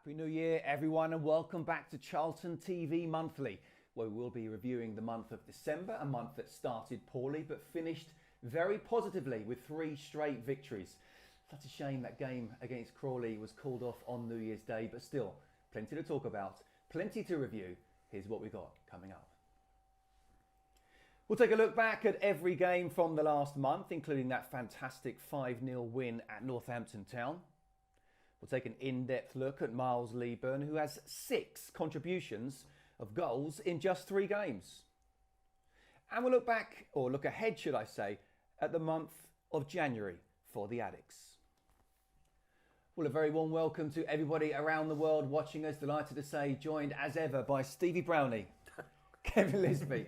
Happy New Year, everyone, and welcome back to Charlton TV Monthly, where we will be reviewing the month of December, a month that started poorly but finished very positively with 3 straight victories. Such a shame that game against Crawley was called off on New Year's Day, but still, plenty to talk about, plenty to review. Here's what we got coming up. We'll take a look back at every game from the last month, including that fantastic 5-0 win at Northampton Town. We'll take an in-depth look at Miles Leaburn, who has 6 contributions of goals in just 3 games. And we'll look back, or look ahead, should I say, at the month of January for the Addicts. Well, a very warm welcome to everybody around the world watching us. Delighted to say, joined as ever by Stevie Brownie, Kevin Lisbie,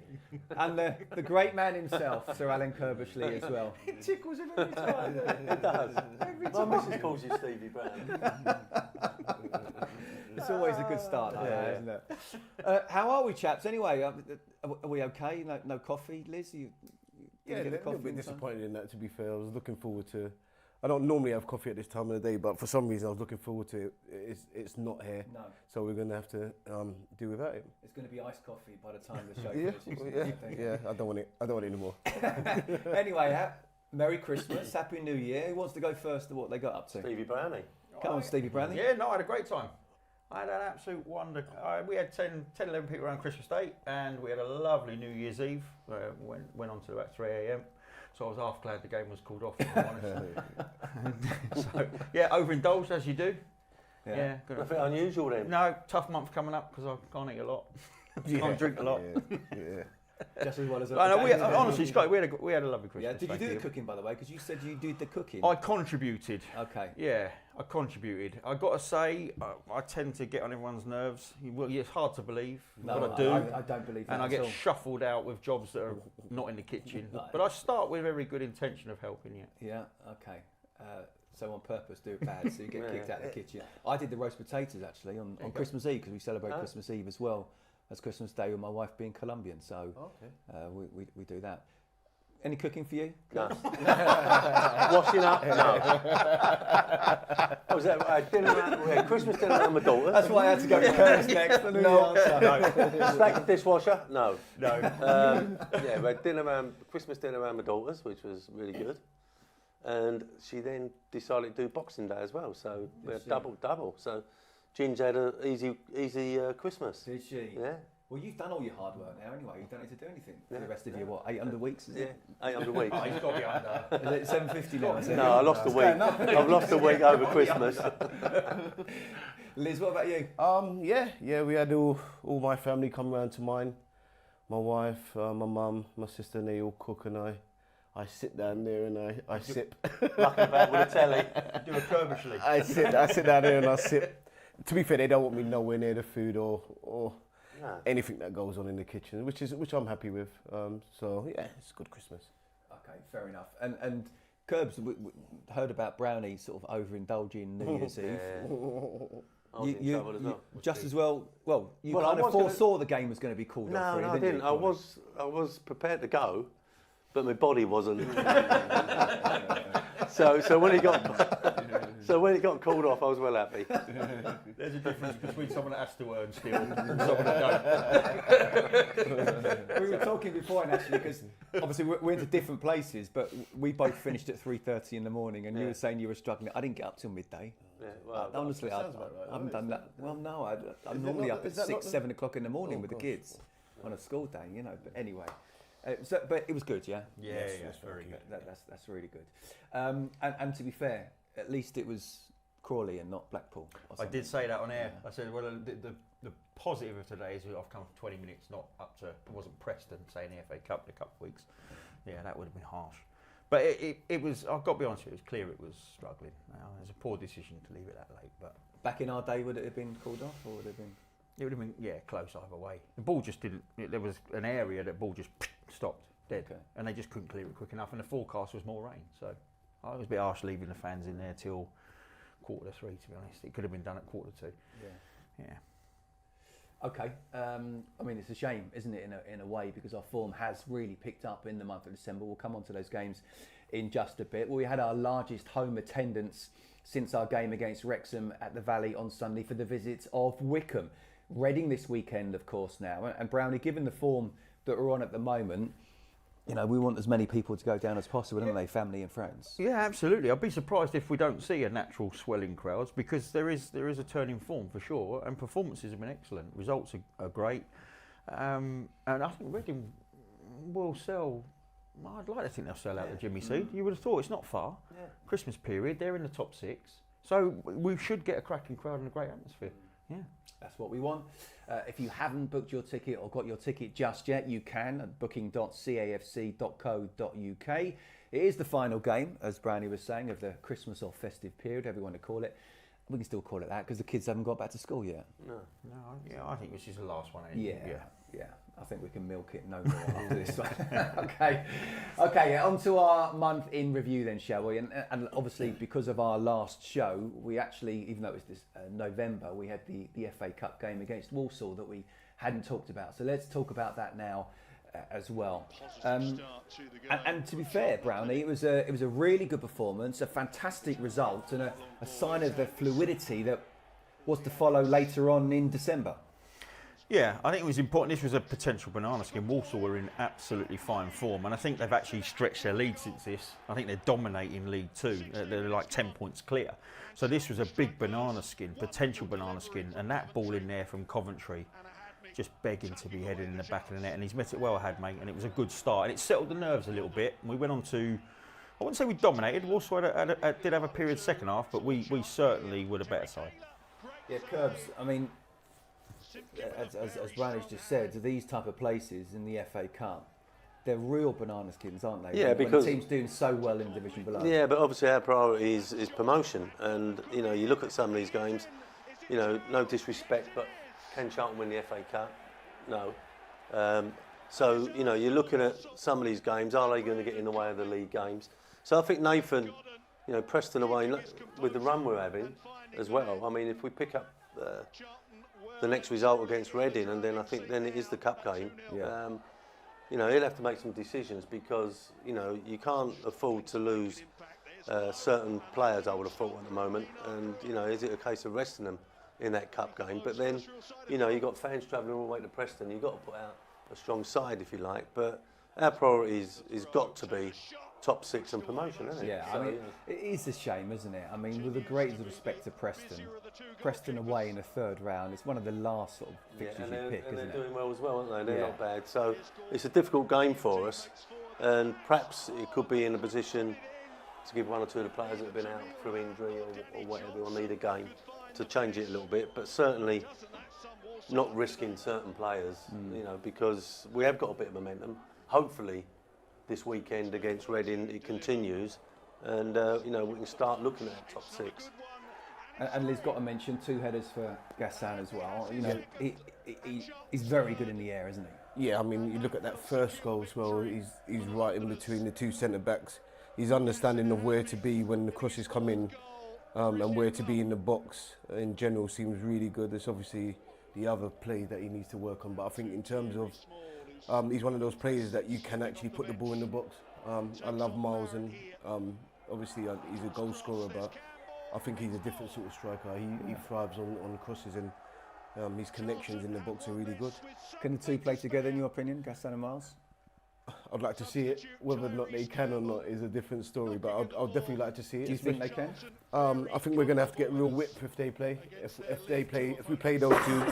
and the great man himself, Sir Alan Curbishley as well. It tickles him every time. It does. Every time. My missus calls you Stevie Brown. It's always a good start, isn't it? How are we, chaps? Anyway, are we okay? No coffee, Liz? You a little bit disappointed in that, to be fair. I was looking forward to... I don't normally have coffee at this time of the day, but for some reason I was looking forward to it. It's not here, no. So we're going to have to do without it. It's going to be iced coffee by the time the show finishes. Yeah, I don't want it. I don't want it anymore. Anyway, Merry Christmas, Happy New Year. Who wants to go first to what they got up to? Stevie Brownie. Come on, Stevie Brownie. Yeah, no, I had a great time. I had an absolute wonder. We had 10, 11 people around Christmas Day, and we had a lovely New Year's Eve. Went on to about 3 a.m. So I was half glad the game was called off, if I'm honest. So, yeah, overindulged as you do. Yeah. Nothing unusual then? No, tough month coming up because I can't eat a lot. Can't drink a lot. Yeah. Just as well as honestly, Scott, we had a lovely Christmas. Yeah. Did you do the cooking, by the way? Because you said you did the cooking. I contributed. Okay. Yeah, I contributed. I got to say, I tend to get on everyone's nerves. Well, it's hard to believe, but I do. I don't believe that. And I get shuffled out with jobs that are not in the kitchen. No. But I start with every good intention of helping you. Yeah. Okay. So on purpose do it bad, so you get kicked out of the kitchen. I did the roast potatoes actually on Christmas Eve because we celebrate Christmas Eve as well as Christmas Day with my wife being Colombian. So we do that. Any cooking for you? No. Washing up? No. What was that? We had Christmas dinner with my daughter. That's why I had to go first next. No. Stack the dishwasher? No. We had Christmas dinner around my daughter's, which was really good. And she then decided to do Boxing Day as well, so we had double. So Ginger had an easy Christmas. Did she? Yeah. Well, you've done all your hard work now anyway. You don't need to do anything for the rest of your, 800 weeks, is it? 800 weeks. Oh, he's got to be under. Is it 750 now? Is it? No, I lost a week. I've lost a week over Christmas. Liz, what about you? We had all my family come round to mine. My wife, my mum, my sister, and they all cook, and I sit down there and I sip. Mucking about with a telly. Do a Curbishley. I sit down there and I sip. To be fair, they don't want me nowhere near the food or anything that goes on in the kitchen, which I'm happy with. So yeah, it's a good Christmas. Okay, fair enough. And Curbs, we heard about Brownie sort of overindulging New Year's Eve. I was in trouble as well. Just as well. Well, you kind of foresaw the game was going to be called off. No, I didn't. I was prepared to go, but my body wasn't. So when it got called off, I was well happy. There's a difference between someone that has to earn still and someone that don't. We were talking before, actually, because obviously we're into different places, but we both finished at 3:30 in the morning, and you were saying you were struggling. I didn't get up till midday. Yeah, well, honestly, I haven't done that. Well, no, I'm normally up at 6, 7 o'clock in the morning with the kids on a school day, But anyway. But it was good, yeah? Yes, very good. That's really good. And to be fair, at least it was Crawley and not Blackpool. I did say that on air. I said, well, the positive of today is I've come 20 minutes, not up to, I wasn't Preston, say, in the FA Cup in a couple of weeks. Yeah, that would have been harsh. But it was, I've got to be honest with you, it was clear it was struggling. It was a poor decision to leave it that late. But back in our day, would it have been called off, or would it have been? It would have been, close either way. The ball just didn't, there was an area that ball just stopped dead, and they just couldn't clear it quick enough, and the forecast was more rain, so I was a bit harsh leaving the fans in there till 2:45, to be honest. It could have been done at 2:45. Yeah. Okay. I mean, it's a shame, isn't it, in a way, because our form has really picked up in the month of December. We'll come on to those games in just a bit. We had our largest home attendance since our game against Wrexham at the Valley on Sunday for the visit of Wycombe. Reading this weekend, of course, now. And Brownie, given the form that we're on at the moment, you know, we want as many people to go down as possible, don't they? Family and friends. Yeah, absolutely. I'd be surprised if we don't see a natural swelling crowds, because there is a turn in form for sure, and performances have been excellent. Results are great, and I think Reading will sell. I'd like to think they'll sell out the Jimmy Seed. You would have thought it's not far. Yeah. Christmas period, they're in the top 6, so we should get a cracking crowd and a great atmosphere. Yeah. That's what we want. If you haven't booked your ticket or got your ticket just yet, you can at booking.cafc.co.uk. It is the final game, as Brownie was saying, of the Christmas or festive period, however you want to call it. We can still call it that because the kids haven't got back to school yet. No. Yeah, I think this is the last one. Yeah. I think we can milk it no more after this one. Okay. Yeah, on to our month in review then, shall we? And obviously, because of our last show, we actually, even though it was this November, we had the FA Cup game against Walsall that we hadn't talked about. So let's talk about that now as well. And to be fair, Brownie, it was a really good performance, a fantastic result, and a sign of the fluidity that was to follow later on in December. Yeah, I think it was important. This was a potential banana skin. Walsall were in absolutely fine form, and I think they've actually stretched their lead since this. I think they're dominating League 2. They're like 10 points clear. So this was a big banana skin, potential banana skin, and that ball in there from Coventry, just begging to be headed in the back of the net, and he's met it well, mate, and it was a good start, and it settled the nerves a little bit, and we went on to, I wouldn't say we dominated. Walsall did have a period second half, but we certainly were the better side. Yeah, Curbs, I mean, as Brownie's just said, these type of places in the FA Cup, they're real banana skins, aren't they? Yeah, because the team's doing so well in the division below. Yeah, but obviously our priority is promotion, and you know, you look at some of these games, you know, no disrespect, but can Charlton win the FA Cup? No. So you know, you're looking at some of these games. Are they going to get in the way of the league games? So I think Nathan, you know, Preston away with the run we're having as well. I mean, if we pick up the next result against Reading, and then I think then it is the cup game. Yeah. You know, he'll have to make some decisions, because you know, you can't afford to lose certain players, I would have thought, at the moment. And you know, is it a case of resting them in that cup game? But then, you know, you've got fans travelling all the way to Preston. You've got to put out a strong side, if you like. But our priority is got to be top 6 and promotion, isn't it? Yeah, So, I mean, it is a shame, isn't it? I mean, with the greatest respect to Preston away in the third round, it's one of the last sort of fixtures you pick, isn't it? They're doing well as well, aren't they? They're Yeah. not bad. So it's a difficult game for us, and perhaps it could be in a position to give one or two of the players that have been out through injury or whatever, or need a game, to change it a little bit. But certainly not risking certain players, you know, because we have got a bit of momentum. Hopefully this weekend against Reading it continues, and you know, we can start looking at top 6. And Liz got to mention 2 headers for Gassan as well. You know, he's very good in the air, isn't he? Yeah, I mean, you look at that first goal as well. He's right in between the 2 centre backs. His understanding of where to be when the crosses come in, and where to be in the box in general seems really good. There's obviously the other play that he needs to work on, but I think in terms of he's one of those players that you can actually put the ball in the box. I love Miles, and obviously he's a goal scorer, but I think he's a different sort of striker. He thrives on crosses, and his connections in the box are really good. Can the 2 play together, in your opinion, Gassan and Miles? I'd like to see it. Whether or not they can or not is a different story, but I'd definitely like to see it. Do you think they can? I think we're going to have to get real width if they play. If we play those 2,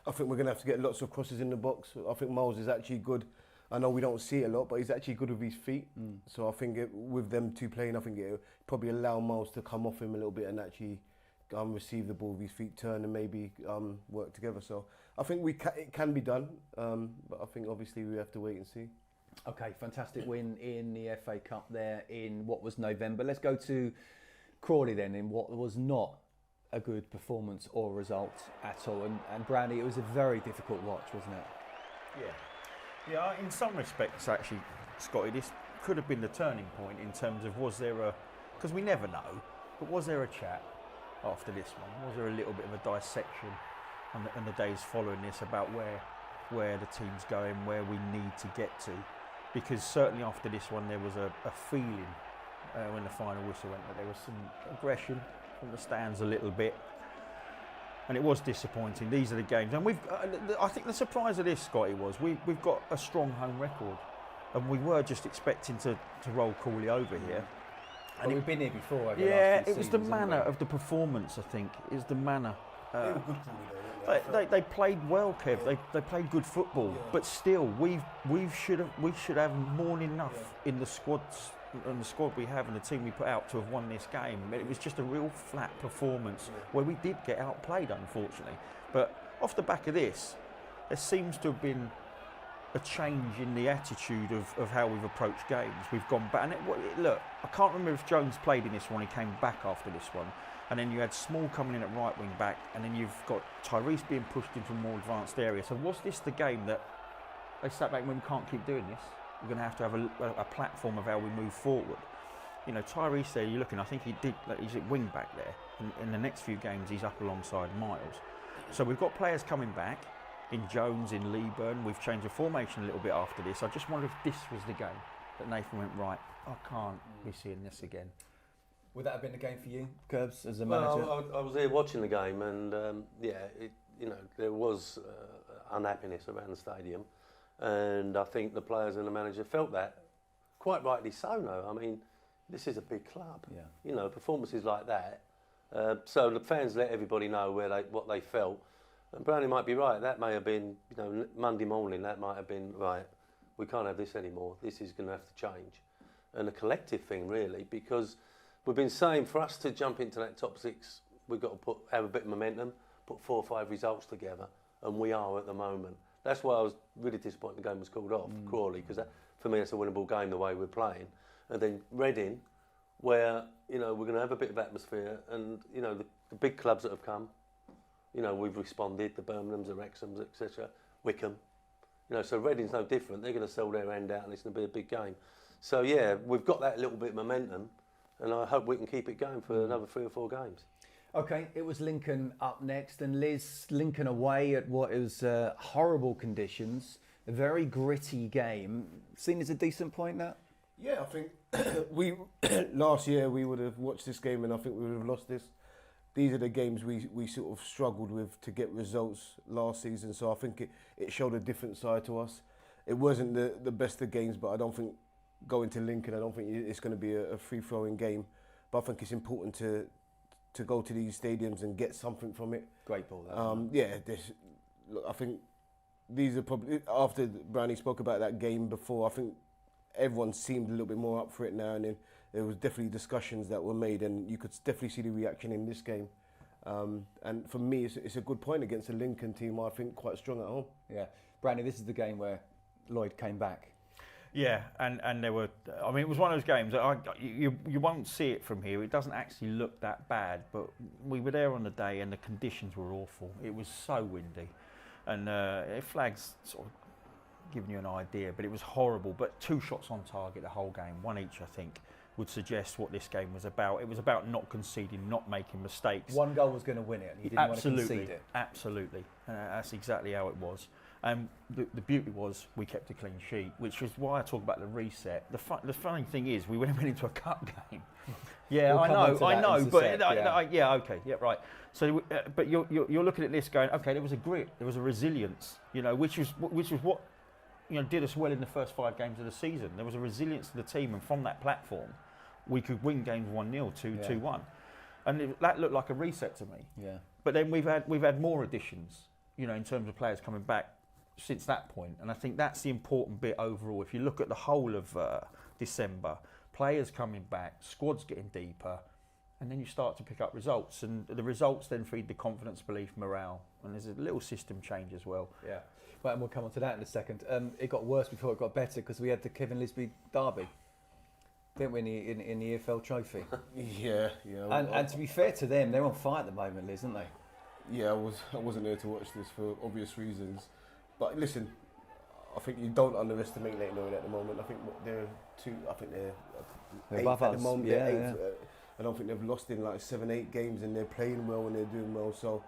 I think we're going to have to get lots of crosses in the box. I think Miles is actually good. I know we don't see it a lot, but he's actually good with his feet. So I think with them 2 playing, I think it'll probably allow Miles to come off him a little bit and actually receive the ball with his feet, turn, and maybe work together. So I think it can be done, but I think obviously we have to wait and see. Okay, fantastic win in the FA Cup there in what was November. Let's go to Crawley then, in what was not a good performance or result at all. And Brownie, it was a very difficult watch, wasn't it? Yeah, in some respects, actually, Scotty, this could have been the turning point in terms of, was there a, because we never know, but was there a chat after this one? Was there a little bit of a dissection and the days following this about where the team's going, where we need to get to? Because certainly after this one, there was a feeling when the final whistle went that there was some aggression from the stands a little bit. And it was disappointing. These are the games. And I think the surprise of this, Scotty, was we've got a strong home record. And we were just expecting to roll Crawley over here. And we've been here before. Yeah, it was the manner of the performance, I think. It was the manner. They played well, Kev. They played good football. But still, we should have more than enough in the squads. And the squad we have and the team we put out to have won this game. It was just a real flat performance where we did get outplayed, unfortunately. But off the back of this, there seems to have been a change in the attitude of how we've approached games. We've gone back. And look, I can't remember if Jones played in this one. He came back after this one. And then you had Small coming in at right wing back. And then you've got Tyrese being pushed into a more advanced area. So was this the game that they sat back and went, we can't keep doing this? We're going to have a platform of how we move forward. You know, Tyrese there, you're looking, I think he's at wing back there. And in the next few games, he's up alongside Miles. So we've got players coming back in Jones, in Leaburn. We've changed the formation a little bit after this. I just wonder if this was the game that Nathan went, right, I can't be seeing this again. Would that have been the game for you, Curbs, as a manager? Well, I was here watching the game, and there was unhappiness around the stadium. And I think the players and the manager felt that, quite rightly so. No, I mean, this is a big club. Yeah. You know, performances like that. So the fans let everybody know what they felt. And Brownie might be right. That may have been, Monday morning. That might have been right. We can't have this anymore. This is going to have to change, and a collective thing really, because we've been saying for us to jump into that top six, we've got to have a bit of momentum, put 4 or 5 results together, and we are at the moment. That's why I was really disappointed the game was called off, Crawley, because for me it's a winnable game the way we're playing. And then Reading, where we're going to have a bit of atmosphere, and the big clubs that have come, we've responded, the Birminghams, the Wrexhams, etc. Wycombe, so Reading's no different. They're going to sell their end out, and it's going to be a big game. So yeah, we've got that little bit of momentum, and I hope we can keep it going for another 3 or 4 games. Okay, it was Lincoln up next, and Liz, Lincoln away at what is horrible conditions, a very gritty game. Seen as a decent point, that? Yeah, I think last year we would have watched this game and I think we would have lost this. These are the games we sort of struggled with to get results last season, so I think it showed a different side to us. It wasn't the best of games, but I don't think going to Lincoln, I don't think it's going to be a free-flowing game, but I think it's important to go to these stadiums and get something from it. Great ball, that. I think these are probably, after Brownie spoke about that game before, I think everyone seemed a little bit more up for it now, and then there was definitely discussions that were made, and you could definitely see the reaction in this game. And for me, it's a good point against a Lincoln team, I think, quite strong at home. Yeah. Brownie, this is the game where Lloyd came back. Yeah, and there were, I mean, it was one of those games that you won't see it from here. It doesn't actually look that bad, but we were there on the day and the conditions were awful. It was so windy, and flags sort of giving you an idea, but it was horrible. But 2 shots on target the whole game, 1 each, I think, would suggest what this game was about. It was about not conceding, not making mistakes. 1 goal was going to win it, and you didn't want to concede it. Absolutely, that's exactly how it was. And the beauty was we kept a clean sheet, which is why I talk about the reset. The funny thing is we went into a cup game. Yeah, We'll I know, but okay, right. So, but you're looking at this going, okay, there was a grit, there was a resilience, which was what did us well in the first 5 games of the season. There was a resilience to the team, and from that platform, we could win games 1-0, 2-1, and that looked like a reset to me. Yeah. But then we've had more additions, in terms of players coming back since that point, and I think that's the important bit overall. If you look at the whole of December, players coming back, squads getting deeper, and then you start to pick up results, and the results then feed the confidence, belief, morale, and there's a little system change as well. Yeah, right, and we'll come on to that in a second. It got worse before it got better because we had the Kevin Lisbie derby, didn't we, in the EFL Trophy? Yeah. And to be fair to them, they're on fire at the moment, Liz, aren't they? Yeah, I wasn't there to watch this for obvious reasons. But listen, I think you don't underestimate Leighton Orient at the moment. I think they're above eighth at us. the moment. Yeah, they're eighth. I don't think they've lost in like 7-8 games, and they're playing well and they're doing well. So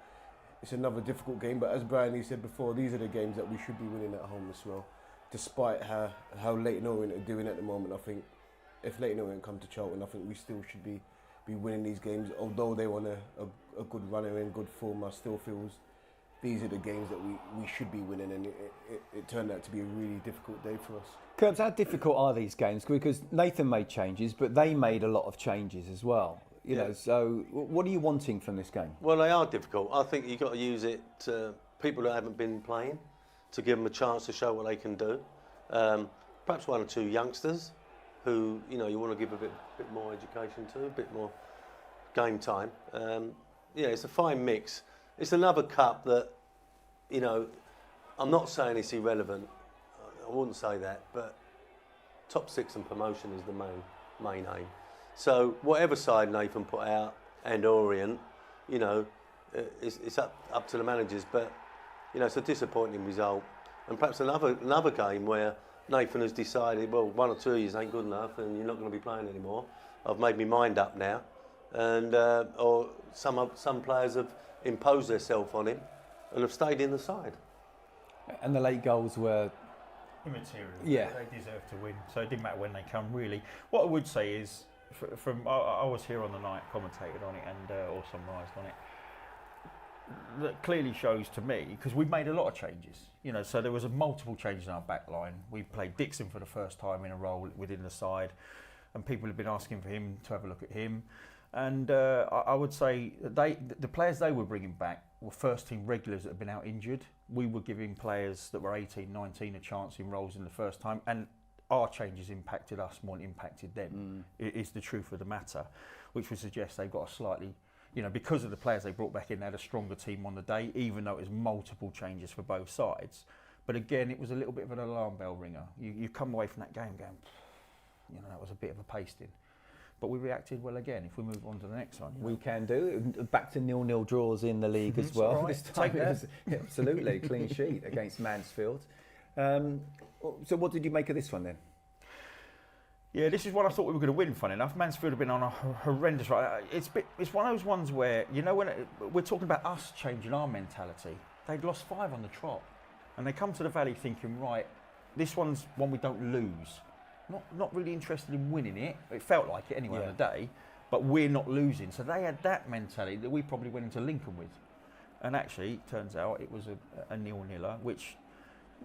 it's another difficult game. But as Brian said before, these are the games that we should be winning at home as well. Despite how Leighton Orient are doing at the moment, I think if Leighton Orient come to Charlton, I think we still should be be winning these games. Although they want a good runner in good form, I still feels these are the games that we should be winning, and it turned out to be a really difficult day for us. Curbs, how difficult are these games? Because Nathan made changes, but they made a lot of changes as well. You know, so what are you wanting from this game? Well, they are difficult. I think you've got to use it to people that haven't been playing, to give them a chance to show what they can do. Perhaps one or two youngsters who, you know, you want to give a bit more education to, a bit more game time. Yeah, it's a fine mix. It's another cup that, you know, I'm not saying it's irrelevant. I wouldn't say that, but top 6 and promotion is the main aim. So whatever side Nathan put out and Orient, you know, it's up to the managers. But you know, it's a disappointing result, and perhaps another game where Nathan has decided, well, one or two of you ain't good enough, and you're not going to be playing anymore. I've made my mind up now, and or some players have imposed themselves on him and have stayed in the side. And the late goals were immaterial. Yeah, they deserve to win, so it didn't matter when they come. Really, what I would say is, I was here on the night, commentated on it, and or summarised on it. That clearly shows to me, because we made a lot of changes. You know, so there was multiple changes in our back line. We played Dixon for the first time in a role within the side, and people have been asking for him to have a look at him. And I would say the players they were bringing back were first team regulars that had been out injured. We were giving players that were 18, 19 a chance in roles in the first time, and our changes impacted us more than impacted them. It is the truth of the matter, which would suggest they've got a slightly, you know, because of the players they brought back in, they had a stronger team on the day, even though it was multiple changes for both sides. But again, it was a little bit of an alarm bell ringer. You come away from that game going, you know, that was a bit of a pasting. But we reacted well again. If we move on to the next one, we can do. Back to 0-0 draws in the league as well. Right. This time it was absolutely clean sheet against Mansfield. So what did you make of this one then? Yeah, this is one I thought we were going to win, funny enough. Mansfield have been on a horrendous ride. It's one of those ones where, you know, when we're talking about us changing our mentality, they'd lost 5 on the trot. And they come to the Valley thinking, right, this one's one we don't lose. Not really interested in winning it. It felt like it anyway on the day, but we're not losing. So they had that mentality that we probably went into Lincoln with. And actually, it turns out it was a 0-0, which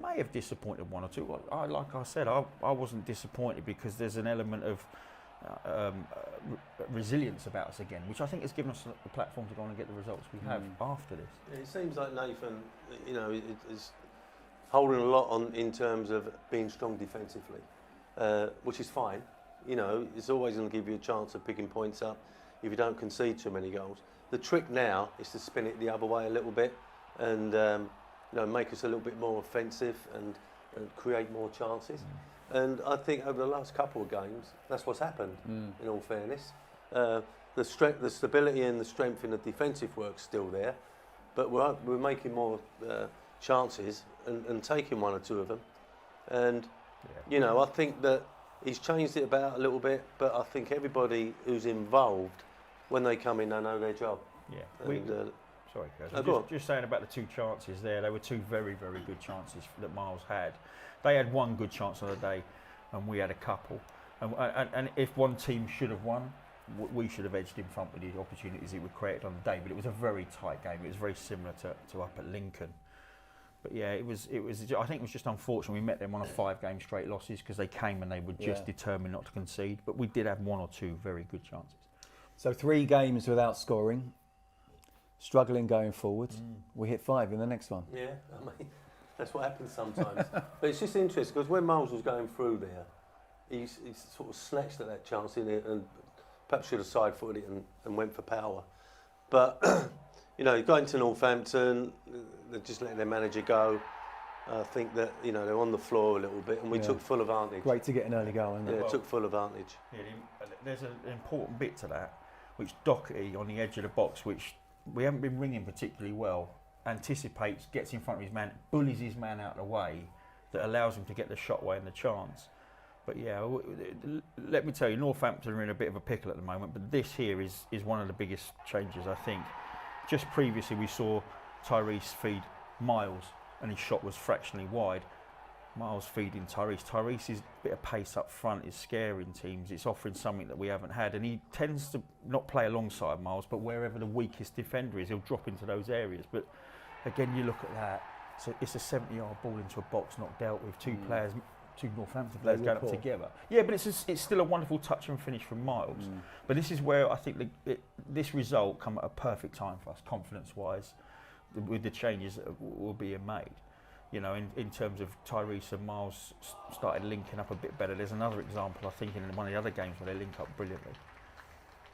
may have disappointed one or two. Like I said, I wasn't disappointed because there's an element of resilience about us again, which I think has given us the platform to go on and get the results we have after this. Yeah, it seems like Nathan, you know, is holding a lot on in terms of being strong defensively, which is fine. You know, it's always going to give you a chance of picking points up if you don't concede too many goals. The trick now is to spin it the other way a little bit and you know, make us a little bit more offensive and create more chances. And I think over the last couple of games, that's what's happened. In all fairness, the stability and the strength in the defensive work's still there, but we're making more chances and taking one or two of them. And you know, I think that he's changed it about a little bit, but I think everybody who's involved, when they come in, they know their job. Yeah. And, sorry, guys. Just saying about the 2 chances there. They were 2 very, very good chances that Miles had. They had 1 good chance on the day, and we had a couple. And if one team should have won, we should have edged in front with the opportunities it would create on the day. But it was a very tight game. It was very similar to up at Lincoln. But yeah, it was. I think it was just unfortunate we met them on a 5-game straight losses because they came and they were just determined not to concede. But we did have 1 or 2 very good chances. So 3 games without scoring, struggling going forward. We hit 5 in the next one. Yeah, I mean, that's what happens sometimes. But it's just interesting because when Miles was going through there, he sort of snatched at that chance in it and perhaps should have side-footed it and went for power. But you know, going to Northampton, they're just letting their manager go. I think that, you know, they're on the floor a little bit, and we took full advantage. Great to get an early goal, isn't it? Yeah, took full advantage. Yeah, there's an important bit to that, which Doherty on the edge of the box, which we haven't been ringing particularly well, anticipates, gets in front of his man, bullies his man out of the way, that allows him to get the shot away and the chance. But yeah, let me tell you, Northampton are in a bit of a pickle at the moment, but this here is one of the biggest changes, I think. Just previously we saw Tyrese feed Miles and his shot was fractionally wide. Miles feeding Tyrese. Tyrese's bit of pace up front is scaring teams. It's offering something that we haven't had, and he tends to not play alongside Miles, but wherever the weakest defender is, he'll drop into those areas. But again, you look at that, so it's a 70-yard ball into a box not dealt with. Two Northampton players going up together. Yeah, but it's still a wonderful touch and finish from Miles. But this is where I think this result come at a perfect time for us, confidence-wise, with the changes that will be made. You know, in terms of Tyrese and Miles started linking up a bit better. There's another example, I think, in one of the other games where they link up brilliantly.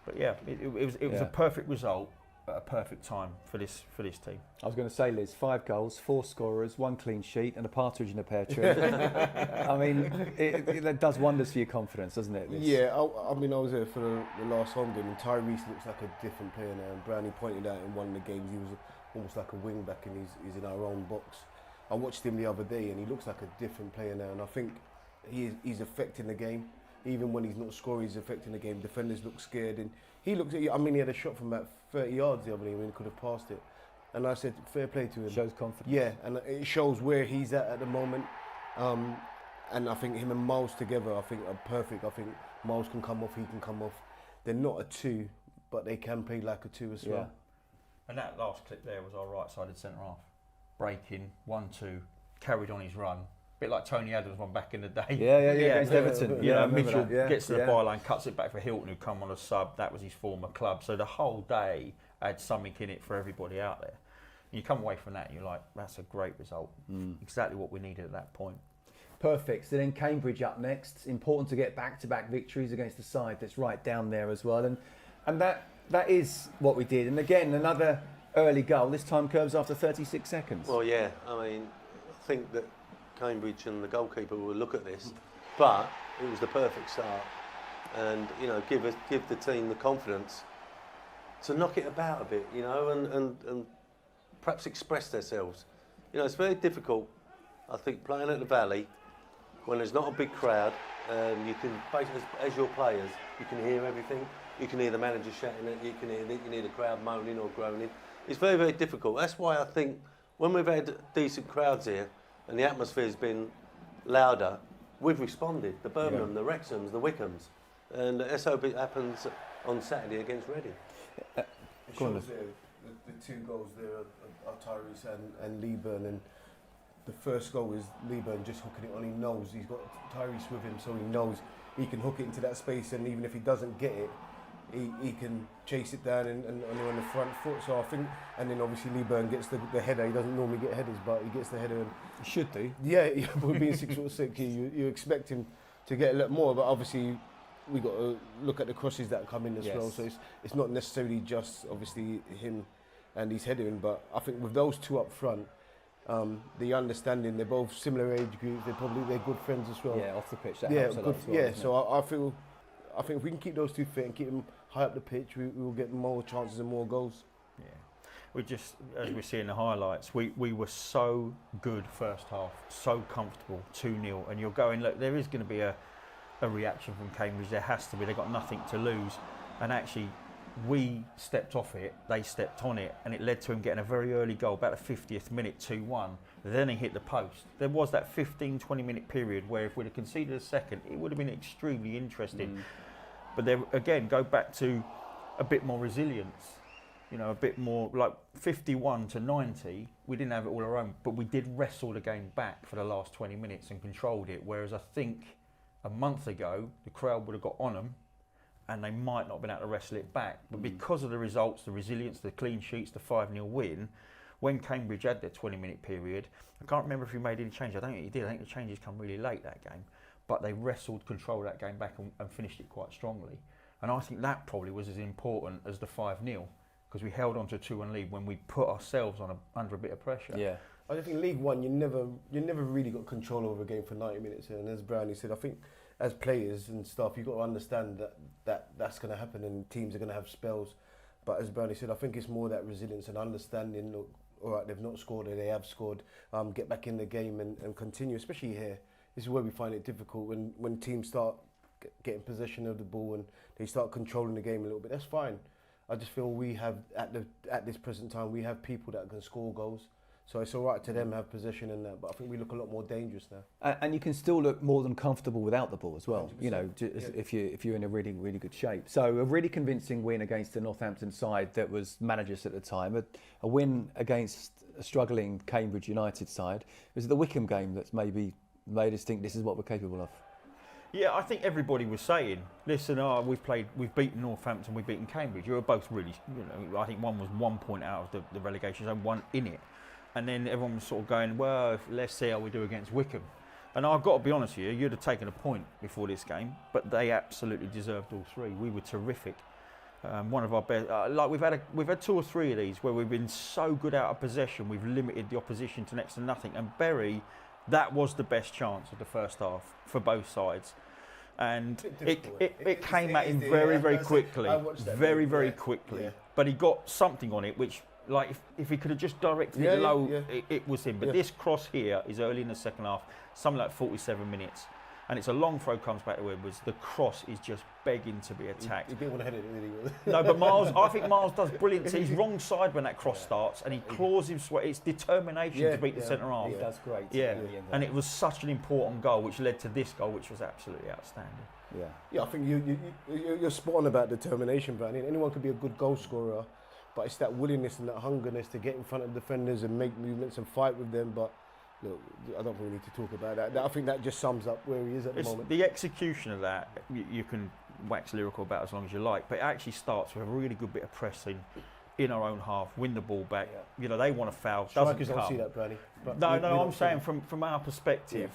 But yeah, it was a perfect result at a perfect time for this team. I was going to say, Liz, 5 goals, 4 scorers, 1 clean sheet, and a partridge in a pear tree. I mean, it does wonders for your confidence, doesn't it? This? Yeah, I mean, I was there for the last home game, and Tyrese looks like a different player now. And Brownie pointed out in one of the games he was almost like a wing back, and he's in our own box. I watched him the other day, and he looks like a different player now. And I think he's affecting the game. Even when he's not scoring, he's affecting the game. Defenders look scared, and he looked. I mean, he had a shot from about 30 yards the other day when he could have passed it. And I said, fair play to him. Shows confidence. Yeah, and it shows where he's at the moment. And I think him and Miles together, I think are perfect. I think Miles can come off, he can come off. They're not a 2, but they can play like a 2 as well. And that last clip there was our right-sided centre half. Breaking, 1-2, carried on his run. Bit like Tony Adams one back in the day. Yeah, against Everton. You know, Mitchell gets to the byline, cuts it back for Hilton, who come on a sub. That was his former club. So the whole day had something in it for everybody out there. And you come away from that and you're like, that's a great result. Exactly what we needed at that point. Perfect. So then Cambridge up next. It's important to get back-to-back victories against a side that's right down there as well. And that is what we did. And again, another early goal. This time Curbs after 36 seconds. Well, yeah. I mean, I think that Cambridge and the goalkeeper will look at this, but it was the perfect start, and you know, give the team the confidence to knock it about a bit, you know, and perhaps express themselves. You know, it's very difficult, I think, playing at the Valley when there's not a big crowd. You can, as your players, you can hear everything. You can hear the manager shouting at you. You can hear the crowd moaning or groaning. It's very, very difficult. That's why I think when we've had decent crowds here and the atmosphere's been louder, we've responded. The Birmingham, the Wrexhams, the Wycombes. And let's hope it happens on Saturday against Reading. It shows the 2 goals there are Tyrese and Leaburn, and the first goal is Leaburn just hooking it on. He knows he's got Tyrese with him, so he knows he can hook it into that space, and even if he doesn't get it, he can chase it down and on the front foot. So I think, and then obviously Leaburn gets the header. He doesn't normally get headers, but he gets the header. And he should do. Yeah, with being 6'6", you expect him to get a lot more, but obviously we got to look at the crosses that come in as well. So it's not necessarily just obviously him and his heading, but I think with those 2 up front, the understanding, they're both similar age groups. They're good friends as well. Yeah, off the pitch. That helps a lot as well, yeah. So I think if we can keep those 2 fit and keep them high up the pitch, we will get more chances and more goals. Yeah, we just, as we see in the highlights, we were so good first half, so comfortable, 2-0, and you're going, look, there is going to be a reaction from Cambridge. There has to be. They've got nothing to lose, and actually, we stepped off it, they stepped on it, and it led to him getting a very early goal, about the 50th minute, 2-1. Then he hit the post. There was that 15-20 minute period where if we'd have conceded a second, it would have been extremely interesting. But there, again, go back to a bit more resilience, you know, a bit more like 51 to 90. We didn't have it all our own, but we did wrestle the game back for the last 20 minutes and controlled it. Whereas I think a month ago, the crowd would have got on them and they might not have been able to wrestle it back. But because of the results, the resilience, the clean sheets, the 5-0 win, when Cambridge had their 20-minute period, I can't remember if he made any change. I don't think he did. I think the changes come really late that game. But they wrestled, controlled that game back and finished it quite strongly. And I think that probably was as important as the 5-0, because we held on to a 2-1 lead when we put ourselves under a bit of pressure. Yeah. I think League One, you never really got control over a game for 90 minutes. And as Brownie said, I think as players and stuff, you've got to understand that's going to happen and teams are going to have spells. But as Brownie said, I think it's more that resilience and understanding, look, all right, they've not scored or they have scored, get back in the game and continue, especially here. This is where we find it difficult when teams start getting possession of the ball and they start controlling the game a little bit. That's fine. I just feel we have, at this present time, we have people that can score goals. So it's all right to them have possession and that, but I think we look a lot more dangerous now. And you can still look more than comfortable without the ball as well. 100%. You know, if you're in a really, really good shape. So a really convincing win against the Northampton side that was managers at the time. A win against a struggling Cambridge United side. Was it the Wycombe game that's maybe made us think this is what we're capable of? Yeah, I think everybody was saying, listen, we've beaten Northampton, we've beaten Cambridge. You were both really, I think one was 1 point out of the relegation zone, one in it. And then everyone was sort of going, well, let's see how we do against Wycombe. And I've got to be honest with you, you'd have taken a point before this game, but they absolutely deserved all three. We were terrific. One of our best, we've had 2 or 3 of these where we've been so good out of possession, we've limited the opposition to next to nothing. And Bury, that was the best chance of the first half for both sides. And it came at him very quickly, very quickly. Yeah. But he got something on it, which, like, if he could have just directed it low, it was him. But this cross here is early in the second half, something like 47 minutes. And it's a long throw, comes back to Edwards. The cross is just begging to be attacked. He didn't want to head it, really. No, but I think Miles does brilliant. He's wrong side when that cross starts, and he claws him. It's determination to beat the centre half. He does great. Yeah, and it was such an important goal, which led to this goal, which was absolutely outstanding. Yeah, I think you're spot on about determination, Brown. Anyone could be a good goal scorer, but it's that willingness and that hungerness to get in front of defenders and make movements and fight with them. But look, I don't think we need to talk about that. I think that just sums up where he is at the moment. The execution of that, you can wax lyrical about as long as you like, but it actually starts with a really good bit of pressing in our own half, win the ball back. Yeah. They want to foul. Strikers don't see that, Brownie. No, I'm saying from our perspective,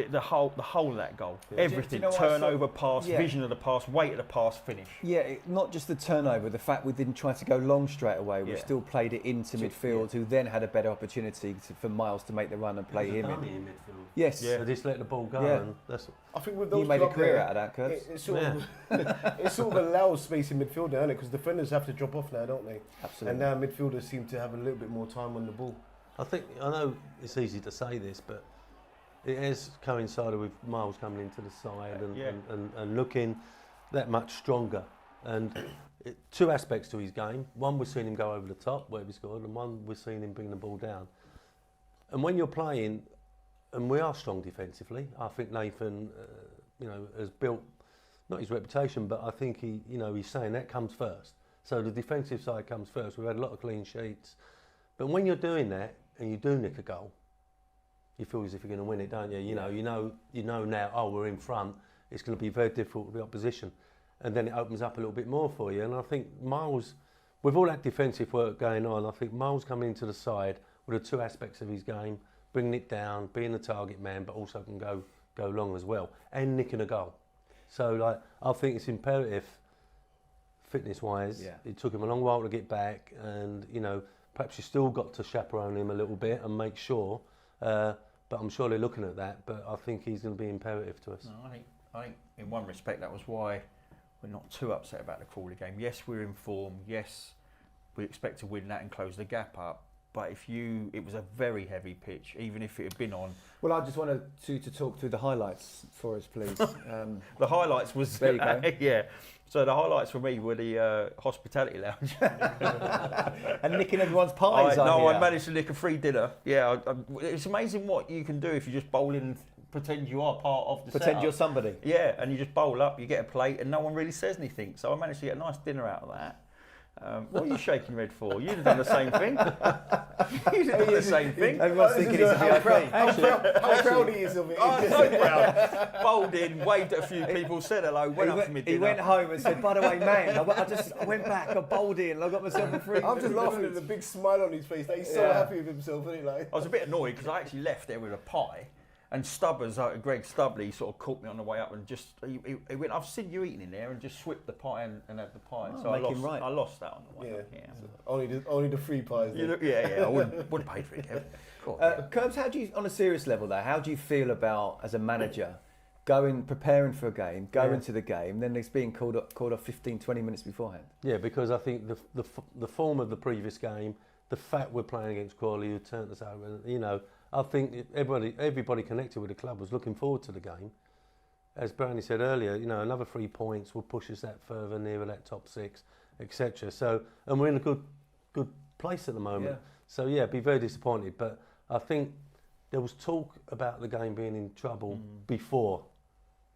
the whole of that goal, everything, do you know turnover, pass, vision of the pass, weight of the pass, finish. Yeah, not just the turnover, the fact we didn't try to go long straight away, we still played it into midfield, who then had a better opportunity for Miles to make the run and play him in. Midfield. Yes. Yeah. So just let the ball go. And that's. I think with those you made a career out of that, Curbs. It sort of allows space in midfield now, because defenders have to drop off now, don't they? Absolutely. And now midfielders seem to have a little bit more time on the ball. I know it's easy to say this, but it has coincided with Miles coming into the side and looking that much stronger. And 2 aspects to his game. One, we've seen him go over the top, where he scored, and one, we've seen him bring the ball down. And when you're playing, and we are strong defensively, I think Nathan, has built, not his reputation, but I think he's saying that comes first. So the defensive side comes first. We've had a lot of clean sheets. But when you're doing that, and you do nick a goal, you feel as if you're going to win it, don't you? You know now, oh, we're in front, it's going to be very difficult for the opposition. And then it opens up a little bit more for you. And I think Miles, with all that defensive work going on, I think Miles coming into the side with the 2 aspects of his game, bringing it down, being the target man, but also can go long as well, and nicking a goal. So, I think it's imperative, fitness-wise. It took him a long while to get back, and, perhaps you still got to chaperone him a little bit and make sure. But I'm sure they're looking at that. But I think he's going to be imperative to us. No, I think in one respect that was why we're not too upset about the Crawley game. Yes, we're in form. Yes, we expect to win that and close the gap up. But it was a very heavy pitch, even if it had been on. Well, I just wanted to talk through the highlights for us, please. The highlights was there you go. Yeah. So the highlights for me were the hospitality lounge and nicking everyone's pies. I managed to nick a free dinner. Yeah, it's amazing what you can do if you just bowl in and pretend you are part of the Pretend setup. you're somebody. Yeah, and you just bowl up, you get a plate, and no one really says anything. So I managed to get a nice dinner out of that. What are you shaking red for? You'd have done the same thing. You'd have done the same thing. Everyone's thinking he's a VIP. How proud he is of it. Oh, so proud. Bowled in, waved at a few people, said hello, went up for me dinner. He went home and said, by the way, man, I went back, I bowled in, I got myself a free. I'm just laughing at the big smile on his face. That he's so happy with himself, isn't he? I was a bit annoyed because I actually left there with a pie. And Stubbers, Greg Stubley, sort of caught me on the way up and just he went, I've seen you eating in there, and just swipped the pie and had the pie. Oh, so I lost that on the way up. Yeah. So only the free pies. I wouldn't pay for it, Kev. Curbs, how do you, on a serious level though, how do you feel about, as a manager, preparing for a game, going to the game, then it's being called off 15, 20 minutes beforehand? Yeah, because I think the form of the previous game, the fact we're playing against Crawley, who turned us over, I think everybody connected with the club was looking forward to the game. As Brownie said earlier, another 3 points will push us that further nearer that top 6, etc. So, and we're in a good place at the moment. So yeah, be very disappointed. But I think there was talk about the game being in trouble before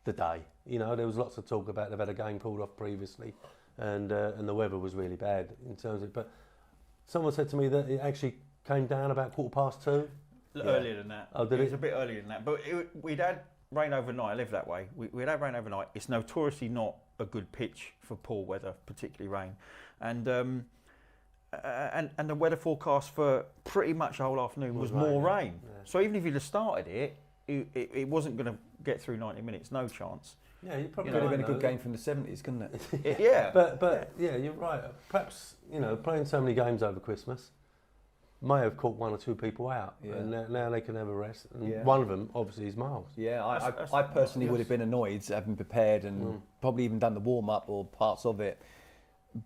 the day. You know, there was lots of talk about they've had a game called off previously, and the weather was really bad in terms of. But someone said to me that it actually came down about 2:15. Earlier than that. Oh, did it it? was a bit earlier than that. But we'd had rain overnight. I live that way. We'd had rain overnight. It's notoriously not a good pitch for poor weather, particularly rain. And the weather forecast for pretty much the whole afternoon was more rain. Yeah. So even if you'd have started it wasn't going to get through 90 minutes. No chance. Yeah, you probably Could have been a good game from the 70s, couldn't it? Yeah. But yeah, you're right. Perhaps, you know, playing so many games over Christmas may have caught one or two people out, and now they can have a rest. And one of them, obviously, is Miles. Yeah, I personally would have been annoyed having prepared and probably even done the warm-up or parts of it.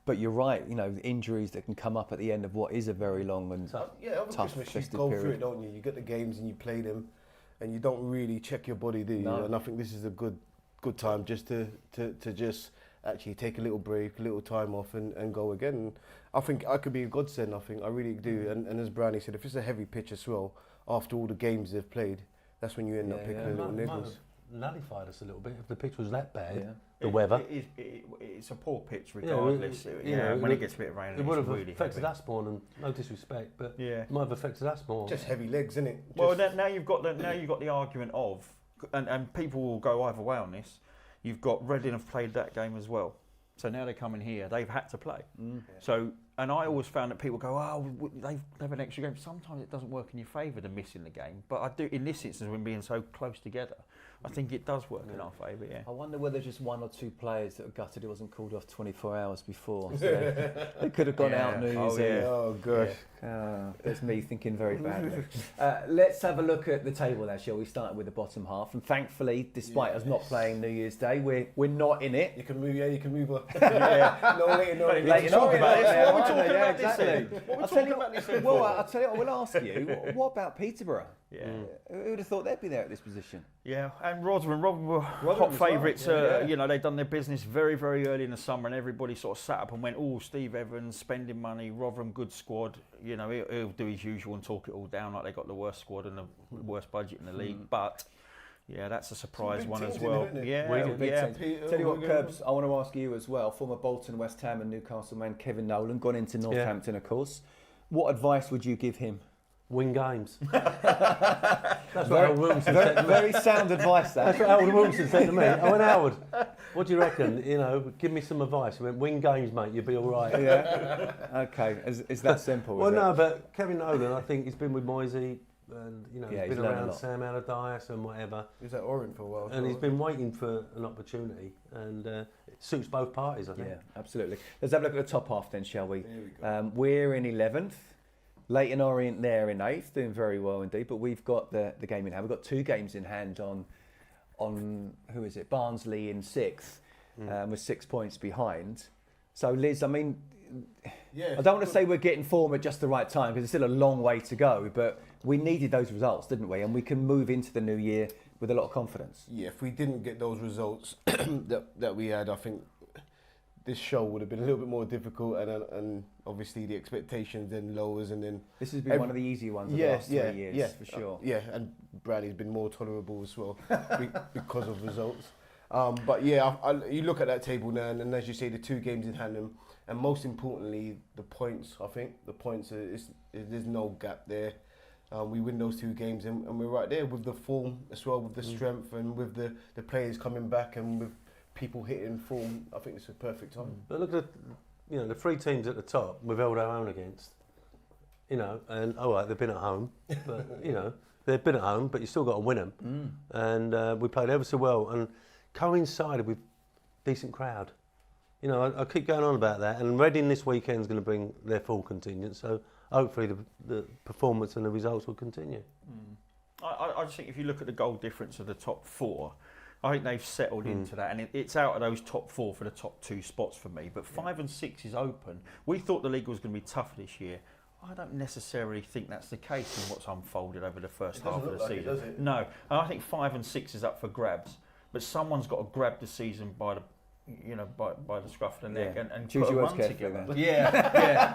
But you're right, you know, the injuries that can come up at the end of what is a very long and over tough Christmas, festive you go period. through it, don't you? You get the games and you play them, and you don't really check your body, do you? No. And I think this is a good time just to just actually take a little break, a little time off, and go again. And I think I could be a godsend. I really do. And as Brownie said, if it's a heavy pitch as well, after all the games they've played, that's when you end up picking little niggles. Nullified us a little bit if the pitch was that bad. Yeah. The weather. It's a poor pitch regardless. When it gets a bit of rain, it would have really affected heavy. us more, and no disrespect, but it might have affected us more. Just heavy legs, isn't it? Well, now you've got the argument of, and people will go either way on this. You've got Reading have played that game as well, so now they're coming here. They've had to play. So, and I always found that people go, oh, they've had an extra game. Sometimes it doesn't work in your favour, the missing the game. But I do in this instance, when being so close together, I think it does work in our favour. Yeah. I wonder whether just one or two players that were gutted it wasn't called off 24 hours before. So they could have gone out New Year's Eve. Oh gosh. There's me thinking very badly. Let's have a look at the table there, shall we? Start with the bottom half, and thankfully, despite us not playing New Year's Day, we're not in it. You can move, you can move on. No, later talk about this. What are we talking about this exactly. then? What are we talking about this then? Well, I'll tell you what, I will ask you, what about Peterborough? Yeah. Who would have thought they'd be there at this position? Yeah, and Rotherham were hot favourites. You know, they'd done their business very, very early in the summer, and everybody sort of sat up and went, "Oh, Steve Evans spending money. Rotherham, good squad. You know, he'll do his usual and talk it all down like they got the worst squad and the worst budget in the league." But yeah, that's a surprise one as well. Tell you what, Curbs, I want to ask you as well. Former Bolton, West Ham, and Newcastle man Kevin Nolan gone into Northampton, of course. What advice would you give him? Win games. That's what Howard Wilson said to me. Very sound advice, that. That's what Howard Wilson said to me. I went, Howard, what do you reckon? You know, give me some advice. He went, win games, mate, you'll be all right. Yeah. Okay, is that simple? Well, no, but Kevin Nolan, I think he's been with Moisey and, you know, Yeah, he's he's been learned a around lot. Sam Allardyce and whatever. He was at Orient for a while. And he's been waiting for an opportunity, and it suits both parties, I think. Yeah, absolutely. Let's have a look at the top half then, shall we? There we go. We're in 11th. Leighton Orient there in 8th, doing very well indeed. But we've got the game in hand. We've got 2 games in hand on who is it? Barnsley in 6th, with 6 points behind. So Liz, I mean, I don't want to say we're getting form at just the right time because it's still a long way to go. But we needed those results, didn't we? And we can move into the new year with a lot of confidence. Yeah, if we didn't get those results that we had, I think this show would have been a little bit more difficult, and obviously the expectations then lowers, and then this has been one of the easier ones of the last 3 years, for sure. And Bradley's been more tolerable as well because of results. But yeah, you look at that table now, and as you say, the 2 games in hand, and most importantly, the points. I think the points there's no gap there. We win those 2 games, and we're right there with the form as well, with the strength, and with the players coming back, and with people hitting form. I think it's a perfect time. But look at the 3 teams at the top we've held our own against. You know, and all right, they've been at home, but you know they've been at home, but you still got to win them. And we played ever so well and coincided with decent crowd. You know, I keep going on about that. And Reading this weekend is going to bring their full contingent, so hopefully the performance and the results will continue. I just think if you look at the goal difference of the top 4. I think they've settled into that, and it's out of those top 4 for the top 2 spots for me. But 5 and 6 is open. We thought the league was going to be tough this year. I don't necessarily think that's the case in what's unfolded over the first half of the season. Does it? No, and I think 5 and 6 is up for grabs. But someone's got to grab the season by the you know, by the scruff of the neck and choose put your a words run carefully together. then. Yeah.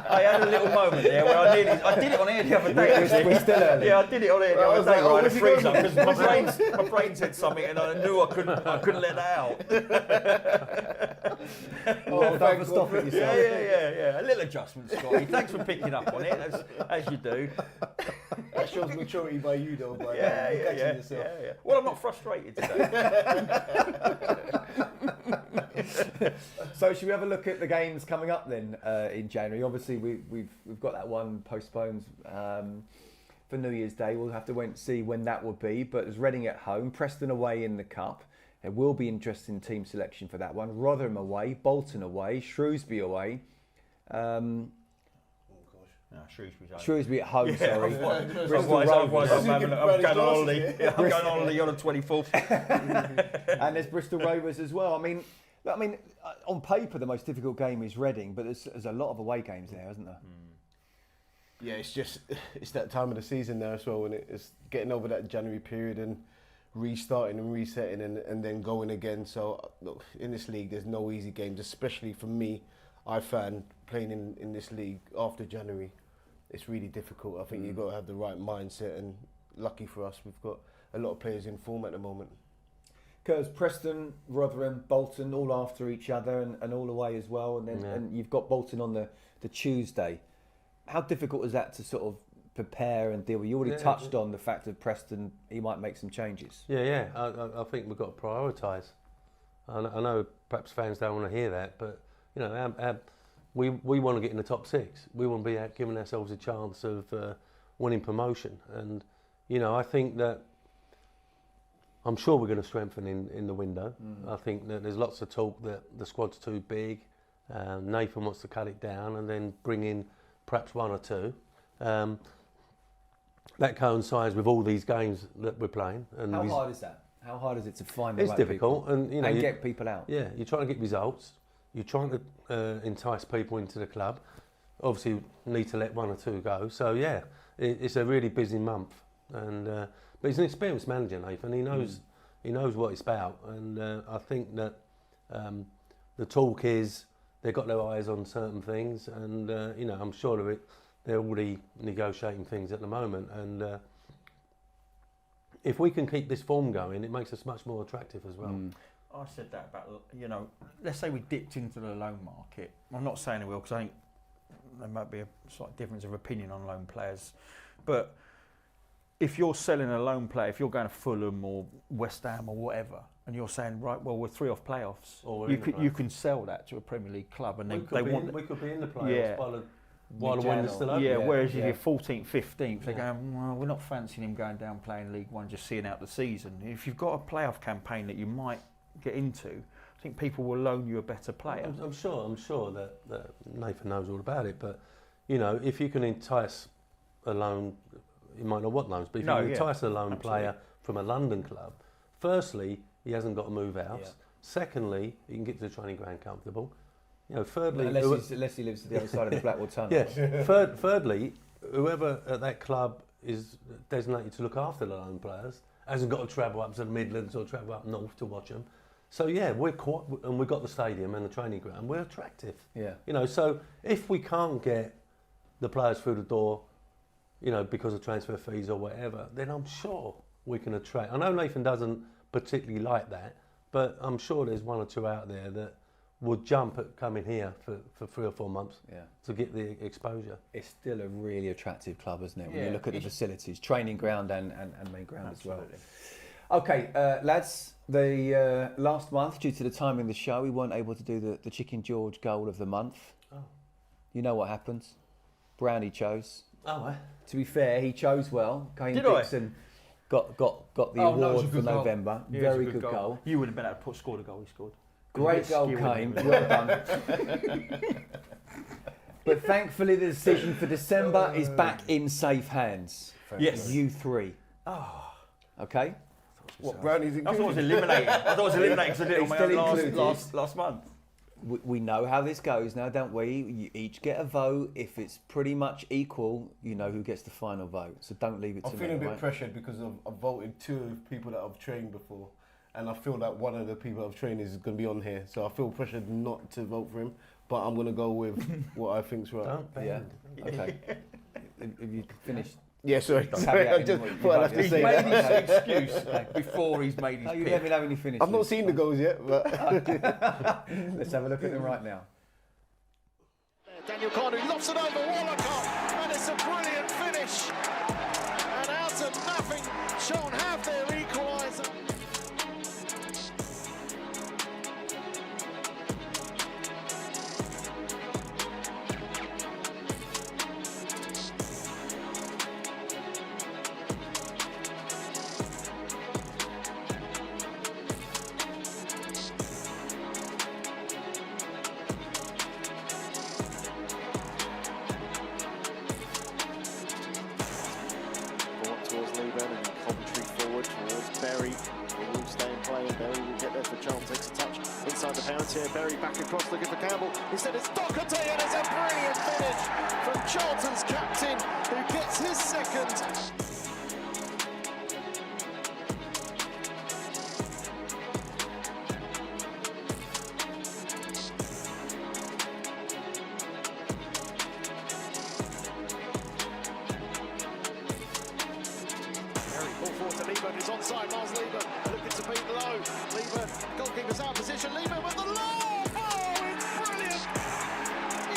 I had a little moment there where I did it on air the other day. We're still early. Yeah, I did it on air the other day. Where I had a freeze up because my brain said something and I knew I couldn't let that out. Don't stop it yourself. Yeah. A little adjustment, Scotty. Thanks for picking up on it, as you do. That shows maturity by you, though. By Yeah. Well, I'm not frustrated today. So should we have a look at the games coming up then in January? Obviously we've got that one postponed for New Year's Day. We'll have to wait and see when that will be. But there's Reading at home, Preston away in the Cup. There will be interesting team selection for that one. Rotherham away, Bolton away, Shrewsbury away. Shrewsbury at home, sorry. Otherwise I'm going on holiday. I'm going on holiday on the 24th. And there's Bristol Rovers as well. I mean, on paper the most difficult game is Reading, but there's a lot of away games there, isn't there? Yeah, it's that time of the season there as well, and it's getting over that January period and restarting and resetting and then going again. So look, in this league there's no easy games, especially for me. I found playing in this league after January, it's really difficult. I think you've got to have the right mindset, and lucky for us, we've got a lot of players in form at the moment. Because Preston, Rotherham, Bolton, all after each other and all away as well, and then and you've got Bolton on the Tuesday. How difficult is that to sort of prepare and deal with? You already touched on the fact that Preston, he might make some changes. Yeah. I think we've got to prioritise. I know perhaps fans don't want to hear that, but you know, we want to get in the top 6. We want to be out giving ourselves a chance of winning promotion. And you know, I think that I'm sure we're going to strengthen in the window. I think that there's lots of talk that the squad's too big. Nathan wants to cut it down and then bring in perhaps 1 or 2. That coincides with all these games that we're playing. And How hard is that? How hard is it to find the it's right difficult, people and you know, get people out? Yeah, you're trying to get results. You're trying to entice people into the club. Obviously, you need to let 1 or 2 go. So yeah, it's a really busy month. And but he's an experienced manager, Nathan. He knows what it's about. And I think that the talk is they've got their eyes on certain things, and you know, I'm sure they're already negotiating things at the moment. And if we can keep this form going, it makes us much more attractive as well. I said that about, you know, let's say we dipped into the loan market. I'm not saying it will, because I think there might be a slight difference of opinion on loan players. But if you're selling a loan player, if you're going to Fulham or West Ham or whatever, and you're saying, right, well, we're 3 off playoffs, you can sell that to a Premier League club, and we could be in the playoffs while the window's still open. Yeah, whereas if you're 14th, 15th, they're going, well, we're not fancying him going down playing League One, just seeing out the season. If you've got a playoff campaign that you might get into, I think people will loan you a better player. I'm sure that Nathan knows all about it, but you know, if you can entice a loan, you might not want loans, but if you can entice a loan player from a London club, firstly, he hasn't got to move out. Yeah. Secondly, he can get to the training ground comfortable. You know, thirdly, unless he lives to the other side of the Blackwall Tunnel. Yeah. Thirdly, whoever at that club is designated to look after the loan players hasn't got to travel up to the Midlands or travel up north to watch them. So yeah, we've got the stadium and the training ground. We're attractive. Yeah. You know, so if we can't get the players through the door, you know, because of transfer fees or whatever, then I'm sure we can attract. I know Nathan doesn't particularly like that, but I'm sure there's 1 or 2 out there that would jump at coming here for 3 or 4 months to get the exposure. It's still a really attractive club, isn't it? When you look at the facilities, training ground and main ground as well. Okay, lads, the last month, due to the timing of the show, we weren't able to do the Chicken George goal of the month. Oh. You know what happens? Brownie chose. Oh, To be fair, he chose well. Kane Dixon got the award for November. Yeah, very good goal. You would have been able to score the goal he scored. Great goal, Kane. Well done. But thankfully, the decision for December is back in safe hands. Yes. You 3. Oh. Okay? What, Brownie's included? I thought it was eliminated. I thought it was eliminated because I did it on my own last month. We know how this goes now, don't we? You each get a vote. If it's pretty much equal, you know who gets the final vote. So don't leave it to me. I'm feeling a bit pressured because I've voted 2 people that I've trained before. and I feel like one of the people I've trained is going to be on here, so I feel pressured not to vote for him, but I'm going to go with what I think's right. Don't bend. Yeah. Okay. Have you finished? Yeah, sorry. I Caveat just in what thought I'd have to you say made that. his excuse before he's made his No, you pick. let me know when you finish. I've not seen the goals yet, but Let's have a look at them right now. Daniel Carney lofts it over Wallacott, and it's a brilliant finish. And out of nothing, Charlton have their equaliser. Towards Leaburn and Coventry forward towards Berry. He will stay in play and Berry will get there for Charlton. Takes a touch inside the penalty area. Berry back across looking for Campbell. Instead it's Doherty, and it's a brilliant finish from Charlton's captain who gets his second. Ball forward to Leaburn, is onside, Miles Leaburn looking to beat low. Leaburn, goalkeeper's out of position, Leaburn with the low! Oh, it's brilliant!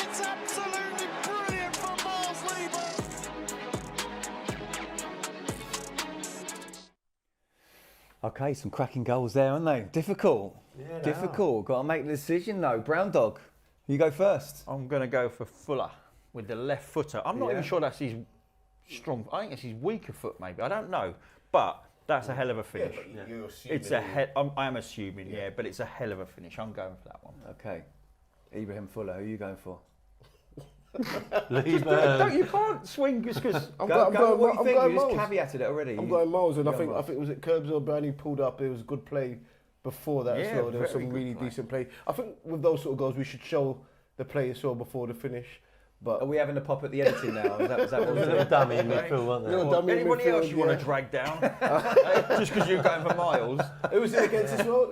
It's absolutely brilliant from Miles Leaburn! Okay, some cracking goals there, aren't they? Difficult. Yeah, they Difficult. Got to make the decision though. Brown Dog, you go first. I'm going to go for Fuller with the left footer. I'm not Yeah. even sure that's his strong. I think it's his weaker foot, maybe. I don't know, but that's a hell of a finish. It's a I am assuming, yeah, but it's a hell of a finish. I'm going for that one. Okay. Ibrahim Fuller, who are you going for? Don't you can't swing just because. I'm Go, going, what do you think? going You just Miles. caveated it already. I'm going Miles, and I Going think Miles. it was at Curbs or Brown, he pulled up. It was good play before that as Yeah, well. There was very some good really play. decent play. I think with those sort of goals, we should show the play as well before the finish. But Are we having a pop at the editing now? Is that what There was a we're little doing? dummy in midfield, wasn't there? Little dummy in Anybody midfield, else you want yeah. to drag down? Just because you're going for Miles. Who was it against as well?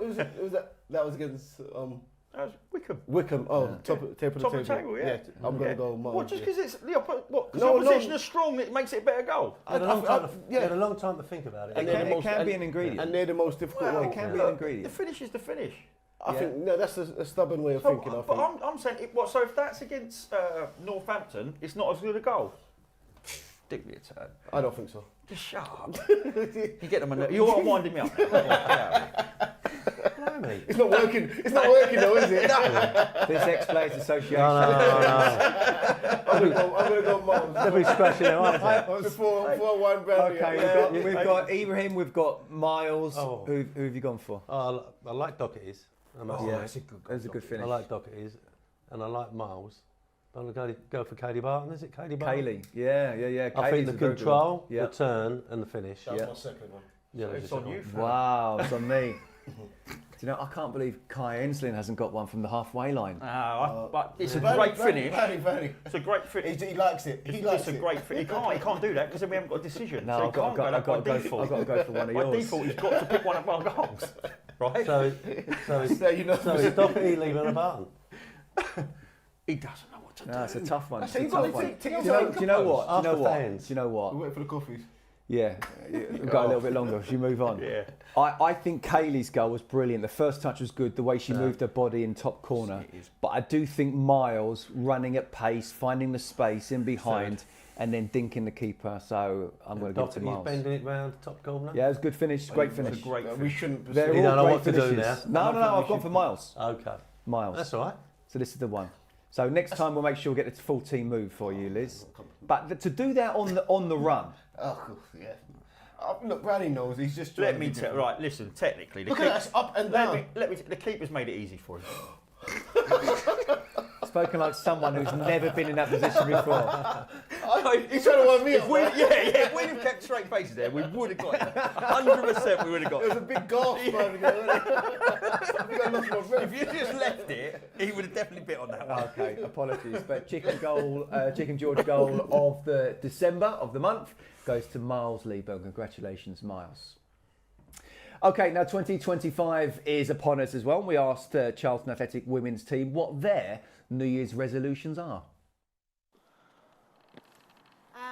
That was against That was Wycombe. Wickham. Oh, top of the Top of the table, yeah. I'm going to go Miles. What, just yeah. because it's the what? Because No, the no. opposition is strong, it makes it a better goal. Had a long time to, yeah. had a long time to think about it. And It they're can, the it most- can be an and ingredient. they're the most difficult Well, one. it can be Look, an ingredient. The finish is the finish. I think no, that's a stubborn way of So, thinking. I but think. I'm saying, so if that's against Northampton, it's not as good a goal. Dig me a turn. I don't think so. Just shut up. You get them on. You're winding me up. Blimey. It's not working. It's not working though, is it? This ex-players association. I'm gonna go Miles. They'll be scratching their eyes. Before one Brown. Okay, we've got Ibrahim, we've got Miles. Oh. Who have you gone for? Oh, I like Doherty's. I must say. that's a good goal. That's a good I finish. like Doherty's, and I like Miles. I'm going to go for Katie Barton. Is it Katie Barton? Kaylee. Yeah. I think the Kaylee's a very good control, one. Yeah. the turn, and the finish. That was Yeah. my second one. Yeah, It's on you. fam. Wow, it's on me. Do you know, I can't believe Kai Enslin hasn't got one from the halfway line. But it's a Very, great very, finish. Very. It's a great finish. He likes it. He likes It's a it. great finish. He can't do that because then we haven't got a decision. No, so he I've got, can't go I've that got by to default. go for one of By yours. default, he's got to pick one of our goals. Right? So it's Doherty, Leaburn, and Barton. He doesn't know what to do. No, it's a tough one. It's So a you've got tough to one. take Do your you know, time. do you know what? Do you know After what? fans. Do you know what? We're waiting for the coffees. Yeah, we've got a little bit longer. Should you move on? Yeah. I think Kaylee's goal was brilliant. The first touch was good, the way she moved her body in top corner. It is. But I do think Miles running at pace, finding the space in behind, and then dinking the keeper. So I'm going to give it to Doherty's Miles. bending it round top corner. Yeah, it was a good finish. Great It's a finish. great We finish. shouldn't. They're You all don't know great what to do finishes. now. No, I've gone for Miles. Okay. Miles. That's all right. So this is the one. So next time we'll make sure we get the full team move for you, Liz. But to do that on the run. Oh, yeah. Look, Brownie knows. He's just. Let trying me to tell. do- Right, listen. Technically, the Look at us up and down. the keeper's made it easy for him. Spoken like someone who's never been in that position before. He's trying to wind me If up. we, if we'd have kept straight faces there, we would have got it. 100% we would have got There was it. a big gasp. Man, I think I lost my breath. If you just left it, he would have definitely bit on that one. Okay, apologies. But Chicken George goal of the December of the month goes to Miles Leaburn. Congratulations, Miles. Okay, now 2025 is upon us as well. We asked Charlton Athletic women's team what their New Year's resolutions are.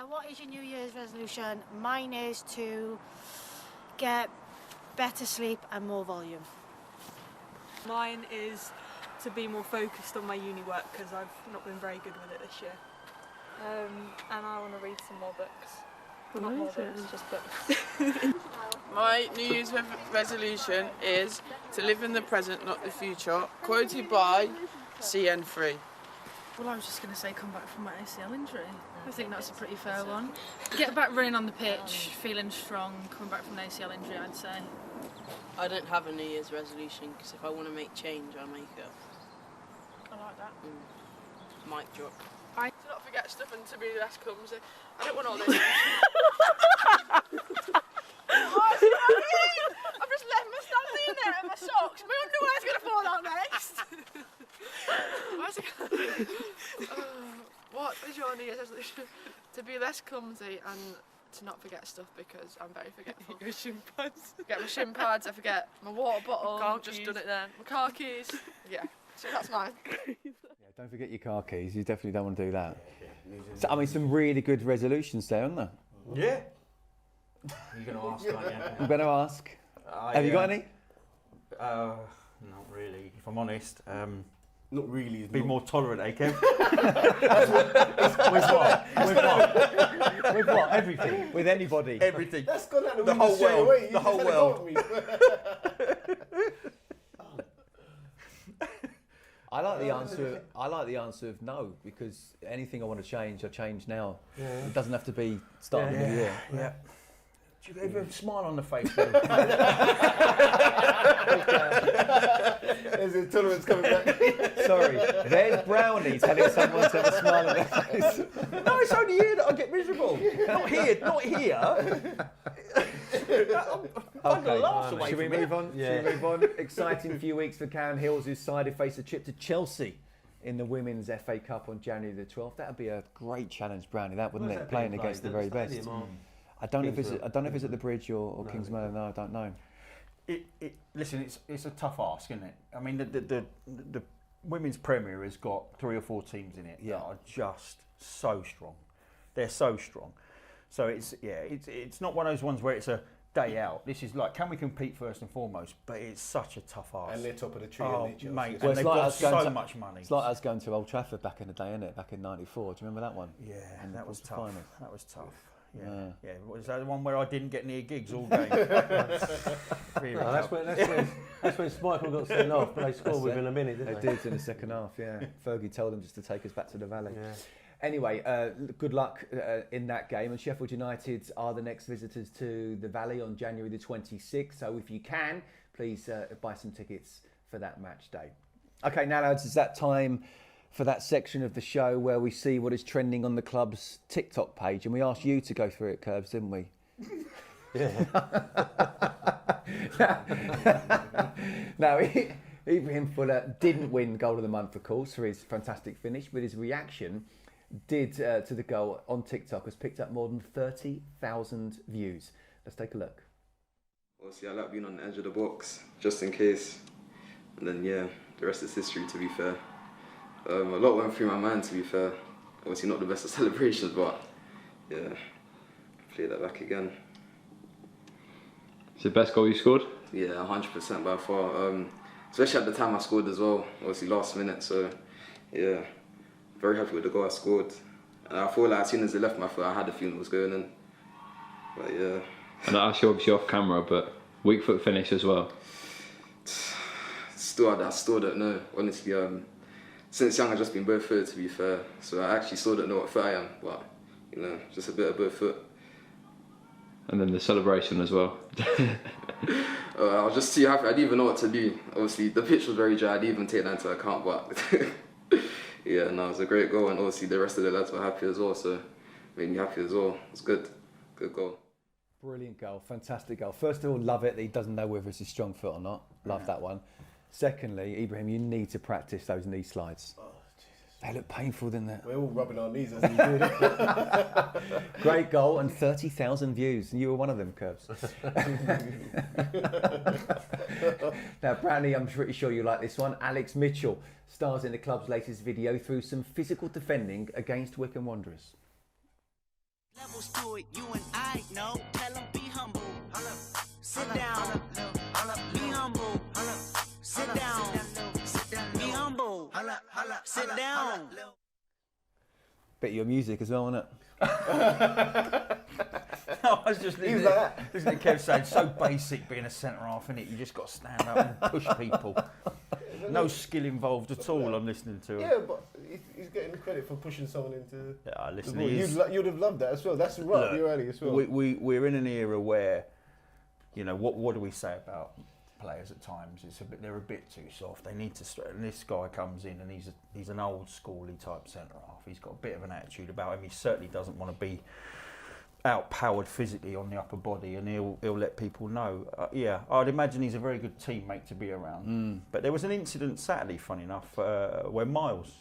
What is your New Year's resolution? Mine is to get better sleep and more volume. Mine is to be more focused on my uni work because I've not been very good with it this year. And I want to read some more books. Not more books, just books. My New Year's resolution is to live in the present, not the future. Quoted by CN3. Well, I was just going to say come back from my ACL injury. I think that's a pretty fair one. Get back running on the pitch, feeling strong, coming back from an ACL injury, I'd say. I don't have a New Year's resolution because if I want to make change, I'll make it. I like that. Mic drop. I do not forget stuff and to be less clumsy. I don't want all this. I've just left my stanley in there and my socks. My underwear's going to fall out next. Where's it going? What is your New Year's resolution? To be less clumsy and to not forget stuff because I'm very forgetful. Your shin pads. Get my shin pads, I forget my water bottle. I've just done it then. My car keys. Yeah, so that's mine. Don't forget your car keys. You definitely don't want to do that. So, I mean, some really good resolutions there, aren't there? Yeah. You're going to ask, aren't you? You better ask. Have you got any? Not really, if I'm honest. Not really. Be more tolerant, eh, Kev? With what? With what? With what? Everything. With anybody. Everything. That's gone out the whole world. away. The whole world. I like the answer of no, because anything I want to change, I change now. Yeah. It doesn't have to be starting of the year. Yeah. Do you ever smile on the face then? There's intolerance coming back. Sorry, there's brownies telling someone to have a smile on their face. No, it's only here that I get miserable. Not here, not here. Okay, should we move on? Yeah. Should we move on? Exciting few weeks for Cowan Hills, whose side have faced a trip to Chelsea in the Women's FA Cup on January the 12th. That would be a great challenge, Brownie, that wouldn't it? Playing against the very best. I don't know if it's at the Bridge or Kingsmeadow. No, I don't know. Listen, it's a tough ask, isn't it? I mean, the Women's Premier has got 3 or 4 teams in it that are just so strong. They're so strong. So it's not one of those ones where it's a day out. This is like, can we compete first and foremost? But it's such a tough ask. And they're top of the tree, mate. Well, and they've got so much money. It's like us going to Old Trafford back in the day, isn't it? Back in '94. Do you remember that one? Yeah, and that was tough. Final. That was tough. Yeah. Was that the one where I didn't get near gigs all game? That's when Michael got sent off, but they scored within a minute, didn't they? They did in the second half, yeah. Fergie told them just to take us back to the Valley. Yeah. Anyway, good luck in that game. And Sheffield United are the next visitors to the Valley on January the 26th. So if you can, please buy some tickets for that match day. Okay, now lads, it's that time for that section of the show where we see what is trending on the club's TikTok page. And we asked you to go through it, Curbs, didn't we? Yeah. Now, Ibrahim Fuller didn't win Goal of the Month, of course, for his fantastic finish, but his reaction to the goal on TikTok has picked up more than 30,000 views. Let's take a look. Obviously, I like being on the edge of the box, just in case. And then, the rest is history, to be fair. A lot went through my mind, to be fair. Obviously not the best of celebrations, but play that back again. It's the best goal you scored? Yeah, 100% by far. Especially at the time I scored as well, obviously last minute, so very happy with the goal I scored. And I feel like as soon as it left my foot, I had the feeling it was going in. But yeah. And I asked you obviously off camera, but weak foot finish as well? I still don't know, honestly. Since young I've just been bare-footed, to be fair, so I actually still don't know what foot I am, but just a bit of bare-foot. And then the celebration as well. I was just too happy, I didn't even know what to do. Obviously the pitch was very dry, I didn't even take that into account, but it was a great goal, and obviously the rest of the lads were happy as well, so it made me happy as well. It's good goal. Brilliant goal, fantastic goal. First of all, love it that he doesn't know whether it's his strong foot or not. Love that one. Secondly, Ibrahim, you need to practice those knee slides. They look painful, didn't they? We're all rubbing our knees as we did it. Great goal and 30,000 views, and you were one of them, Curbs. Now, Brownie, I'm pretty sure you like this one. Alex Mitchell stars in the club's latest video through some physical defending against Wycombe Wanderers. Levels to it, you and I know. Tell them be humble. Sit down. Be humble. Sit down. Be humble. Sit down. Bit of your music as well, isn't it? I was just listening to Kev saying, so basic being a centre half, innit? You just got to stand up and push people. No skill involved at all. I'm listening to him. Yeah, but he's getting the credit for pushing someone into. Yeah, listen. You'd have loved that as well. That's right up your alley as well. We're in an era where, you know, what do we say about players at times? They're a bit too soft. They need to. And this guy comes in and he's an old schooly type centre half. He's got a bit of an attitude about him. He certainly doesn't want to be outpowered physically on the upper body, and he'll let people know. Yeah, I'd imagine he's a very good teammate to be around. But there was an incident Saturday, funny enough, where Miles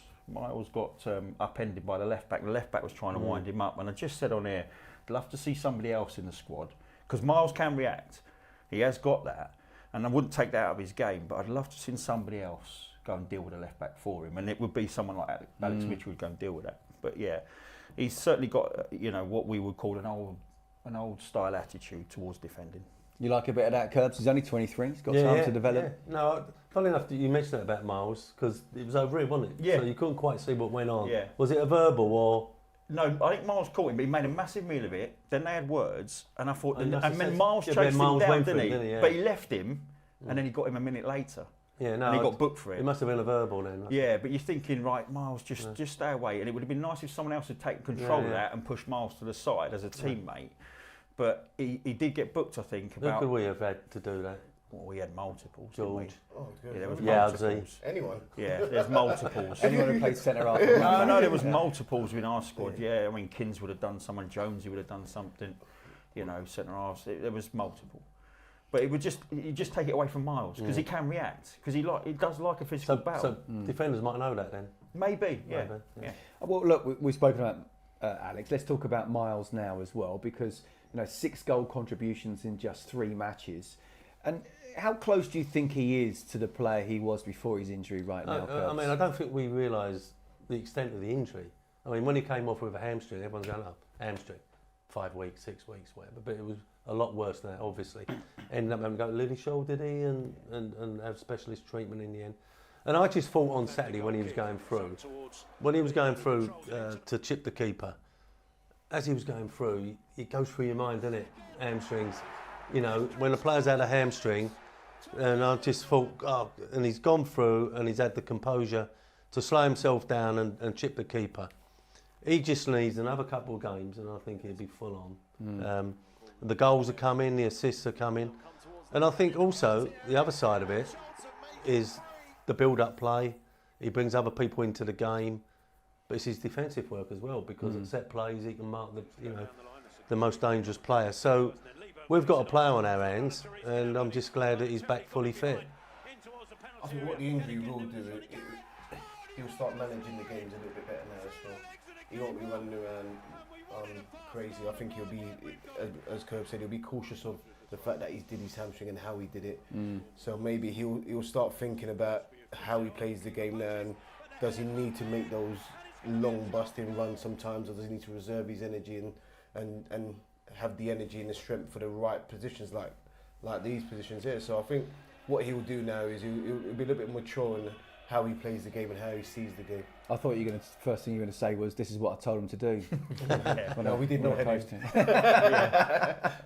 got upended by the left back. The left back was trying to wind him up, and I just said on air, I'd love to see somebody else in the squad, because Miles can react. He has got that, and I wouldn't take that out of his game, but I'd love to see somebody else go and deal with the left back for him, and it would be someone like Alex Mitchell would go and deal with that. But yeah, he's certainly got, you know, what we would call an old style attitude towards defending. You like a bit of that, Curbs? He's only 23. He's got time to develop. Yeah. No, funny enough, you mentioned that about Miles, because it was over him, wasn't it? Yeah. So you couldn't quite see what went on. Yeah. Was it a verbal or? No, I think Miles caught him, but he made a massive meal of it. Then they had words, and I thought, and must have then said- Miles yeah, chased but him Miles down, went for didn't it, he? didn't he? Yeah. But he left him, and then he got him a minute later. Yeah, no. And he got booked for it. It must have been a verbal then. Yeah, but you're thinking, right, Miles, just stay away. And it would have been nice if someone else had taken control of that and pushed Miles to the side as a teammate. But he did get booked, I think. Who could we have had to do that? Well, we had multiples. George. Oh, good. Yeah, there was Yeah, multiples. Anyone? Yeah, there's multiples. Anyone who plays centre half? No, there was multiples in our squad. Yeah, I mean, Kins would have done someone, Jonesy would have done something. You know, centre halves. There was multiple. But it would you just take it away from Miles, because he can react, because he does like a physical battle. So defenders might know that then. Maybe, yeah. Well, look, we've spoken about Alex. Let's talk about Miles now as well, because 6 goal contributions in just 3 matches. And how close do you think he is to the player he was before his injury right now? I mean, I don't think we realise the extent of the injury. I mean, when he came off with a hamstring, everyone's going, oh, hamstring, 5 weeks, 6 weeks, whatever. But it was a lot worse than that, obviously. Ended up having to go to Lily Shaw, did he? And have specialist treatment in the end. And I just thought on Saturday when he was going through, to chip the keeper, as he was going through, it goes through your mind, doesn't it? Hamstrings. You know, when a player's had a hamstring, and I just thought, oh, and he's gone through and he's had the composure to slow himself down and chip the keeper. He just needs another couple of games and I think he'll be full on. The goals are coming, the assists are coming. And I think also the other side of it is the build-up play. He brings other people into the game, but it's his defensive work as well, because at set plays he can mark the most dangerous player. So we've got a player on our hands, and I'm just glad that he's back fully fit. I think what the injury will do, he'll start managing the games a little bit better now as well. He won't be running around crazy. I think he'll be, as Curb said, he'll be cautious of the fact that he did his hamstring and how he did it. So maybe he'll start thinking about how he plays the game now, and does he need to make those long busting runs sometimes, or does he need to reserve his energy and have the energy and the strength for the right positions like these positions here. So I think what he'll do now is he'll be a little bit mature in how he plays the game and how he sees the game. I thought first thing you were going to say was, this is what I told him to do. No, we did not post him.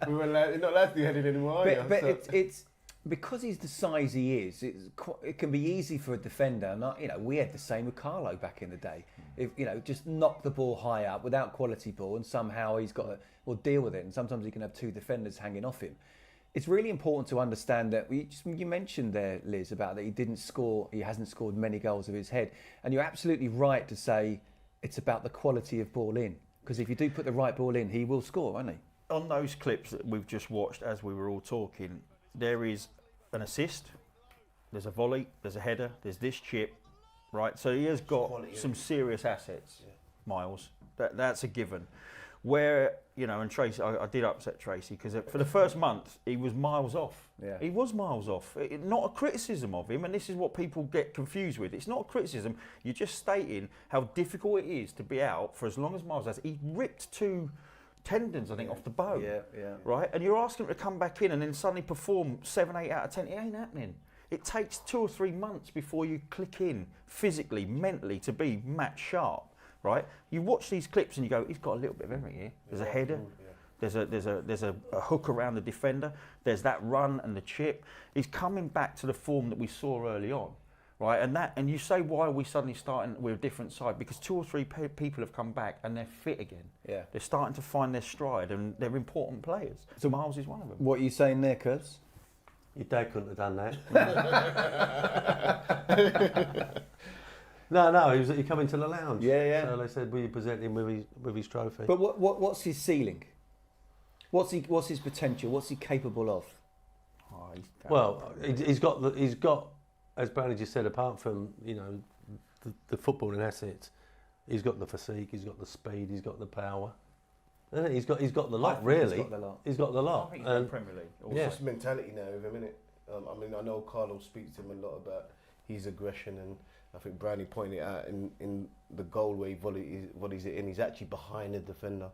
We were not allowed to do heading anymore. But it's because he's the size he is. It can be easy for a defender. And we had the same with Carlo back in the day. If just knock the ball high up without quality ball, and somehow he's got to deal with it. And sometimes he can have 2 defenders hanging off him. It's really important to understand that you mentioned there, Liz, about that he hasn't scored many goals of his head, and you're absolutely right to say it's about the quality of ball in, because if you do put the right ball in, he will score, won't he? On those clips that we've just watched as we were all talking, there is an assist, there's a volley, there's a header, there's this chip, right? So he has got some serious assets, Miles. That's a given. Where, you know, and Tracy, I did upset Tracy because for the first month he was miles off. Yeah. He was miles off. Not a criticism of him, and this is what people get confused with. It's not a criticism. You're just stating how difficult it is to be out for as long as Miles has. He ripped 2 tendons, I think, off the bone. Yeah. Right? And you're asking him to come back in and then suddenly perform 7, 8 out of 10. It ain't happening. It takes 2 or 3 months before you click in physically, mentally to be match sharp. Right? You watch these clips and you go, he's got a little bit of everything here. There's a header, there's a hook around the defender, there's that run and the chip. He's coming back to the form that we saw early on, right? And you say, why are we suddenly starting with a different side? Because 2 or 3 people have come back and they're fit again. Yeah. They're starting to find their stride and they're important players. So Miles is one of them. What are you saying there, Curbs? Your dad couldn't have done that. No, he come into the lounge. Yeah. So they said, will you present him with his trophy? But what's his ceiling? What's his potential? What's he capable of? Well, he's got, as Brownie just said, apart from, you know, the footballing assets, he's got the physique, he's got the speed, he's got the power. He's got the lot, really. He's got the lot. I think he's got Premier League. It's just mentality now with him, innit? I mean, I know Carlo speaks to him a lot about his aggression, and I think Brownie pointed out in the goal where he volleys it in, he's actually behind the defender.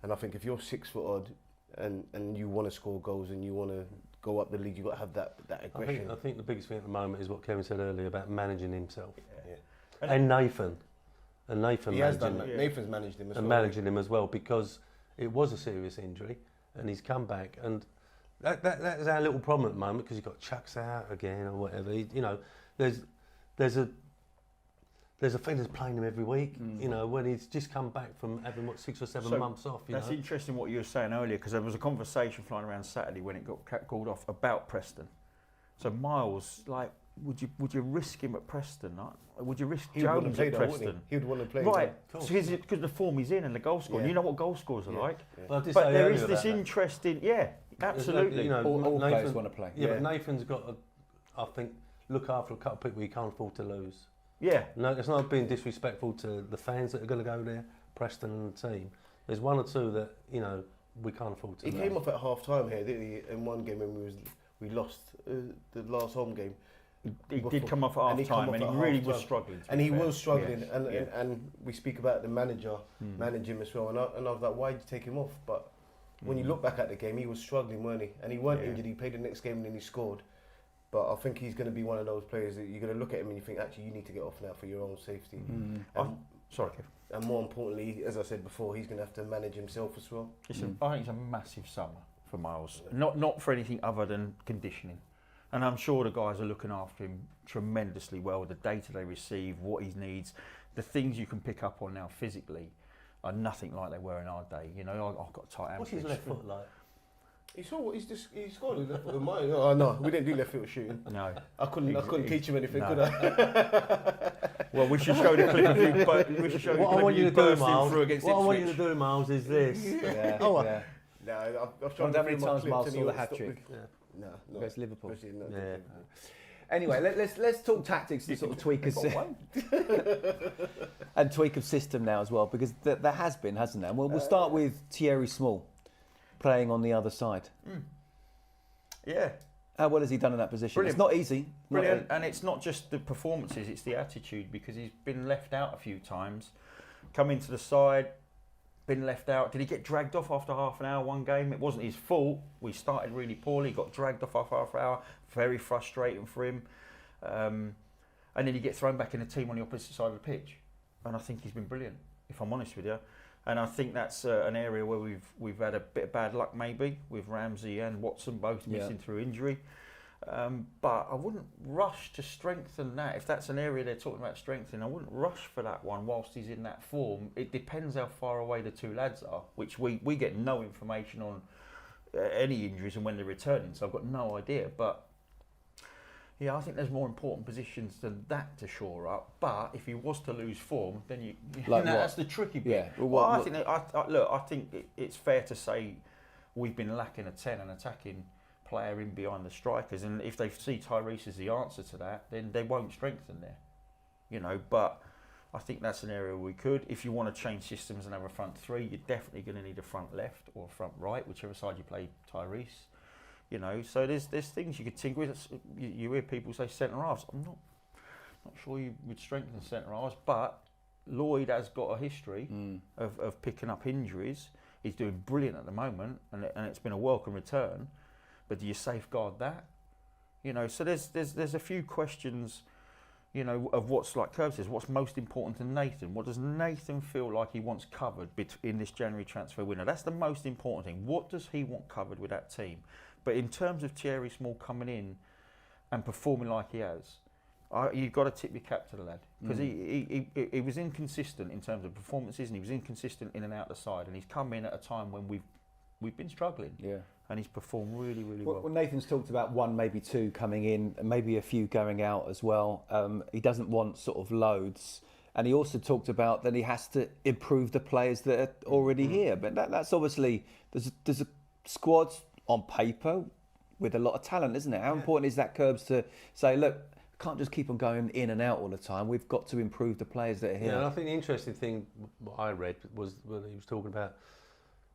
And I think if you're 6 foot odd and you want to score goals and you want to go up the league, you've got to have that aggression. I think the biggest thing at the moment is what Kevin said earlier about managing himself. Yeah. And Nathan. And Nathan he has done that. Yeah. Nathan's managed him as well. And managing him as well, because it was a serious injury and he's come back. And that is our little problem at the moment, because he's got chucks out again or whatever. You know, there's a thing that's playing him every week, you know, when he's just come back from having, 6 or 7 months off. That's interesting what you were saying earlier, because there was a conversation flying around Saturday when it got called off about Preston. So Miles, like, would you risk him at Preston? Would you risk Jones at Preston? He would want to play. Right, because the form he's in and the goal scoring. Yeah. You know what goal scorers are like. Yeah. But there is this interesting, absolutely. You know, all players want to play. Yeah, but Nathan's got to, I think, look after a couple of people he can't afford to lose. Yeah. No, it's not being disrespectful to the fans that are going to go there, Preston and the team. There's 1 or 2 that, you know, we can't afford to lose. He came off at half time here, didn't he? In one game when we lost the last home game. He did come off at half time and he really was struggling. And he was struggling. And we speak about the manager managing him as well. And I was like, why did you take him off? But when you look back at the game, he was struggling, weren't he? And he weren't injured. He played the next game and then he scored. But I think he's going to be one of those players that you're going to look at him and you think, actually, you need to get off now for your own safety. Sorry, Kev. And more importantly, as I said before, he's going to have to manage himself as well. I think it's a massive summer for Miles. Not for anything other than conditioning. And I'm sure the guys are looking after him tremendously well. The data they receive, what he needs, the things you can pick up on now physically are nothing like they were in our day. You know, I've got tight hamstrings. What's his left foot like? He scored with left foot with mine. Oh no, we didn't do left foot shooting. No, I couldn't teach him anything, could I? Well, we should show the clip of you. But we should show what I want you to do, Miles. What I want you to do, Miles, is this. No, I've tried how many times Miles saw the hat trick? No, against Liverpool. Yeah. Anyway, let's talk tactics and sort of tweak and tweak of system now as well, because there has been, hasn't there? Well, we'll start with Thierry Small playing on the other side. Yeah. How well has he done in that position? Brilliant. It's not easy. Brilliant. And it's not just the performances, it's the attitude, because he's been left out a few times. Come into the side, been left out. Did he get dragged off after half an hour one game? It wasn't his fault. We started really poorly, got dragged off after half an hour. Very frustrating for him. And then he gets thrown back in the team on the opposite side of the pitch. And I think he's been brilliant, if I'm honest with you. And I think that's an area where we've had a bit of bad luck maybe, with Ramsey and Watson both missing through injury. But I wouldn't rush to strengthen that. If that's an area they're talking about strengthening, I wouldn't rush for that one whilst he's in that form. It depends how far away the 2 lads are, which we get no information on any injuries and when they're returning, so I've got no idea. But yeah, I think there's more important positions than that to shore up. But if he was to lose form, then that's the tricky bit. Yeah. Well, I think it's fair to say we've been lacking a 10, an attacking player in behind the strikers, and if they see Tyrese as the answer to that, then they won't strengthen there. you know, but I think that's an area we could. If you want to change systems and have a front three, you're definitely going to need a front left or a front right, whichever side you play Tyrese. You know, so there's things you could tinker with. You hear people say centre halves. I'm not sure you would strengthen centre halves, but Lloyd has got a history of picking up injuries. He's doing brilliant at the moment, and it's been a welcome return. But do you safeguard that? You know, so there's a few questions. You know, of what's, like Curb says, what's most important to Nathan? What does Nathan feel like he wants covered in this January transfer window? That's the most important thing. What does he want covered with that team? But in terms of Thierry Small coming in and performing like he has, you've got to tip your cap to the lad, because he was inconsistent in terms of performances, and he was inconsistent in and out the side, and he's come in at a time when we've been struggling. Yeah. And he's performed really, really well. Well, Nathan's talked about one, maybe two coming in, and maybe a few going out as well. He doesn't want sort of loads. And he also talked about that he has to improve the players that are already here. But that's obviously, there's a squad on paper with a lot of talent, isn't it? How important is that, Curbs, to say, look, can't just keep on going in and out all the time. We've got to improve the players that are here. Yeah, and I think the interesting thing, what I read, was when he was talking about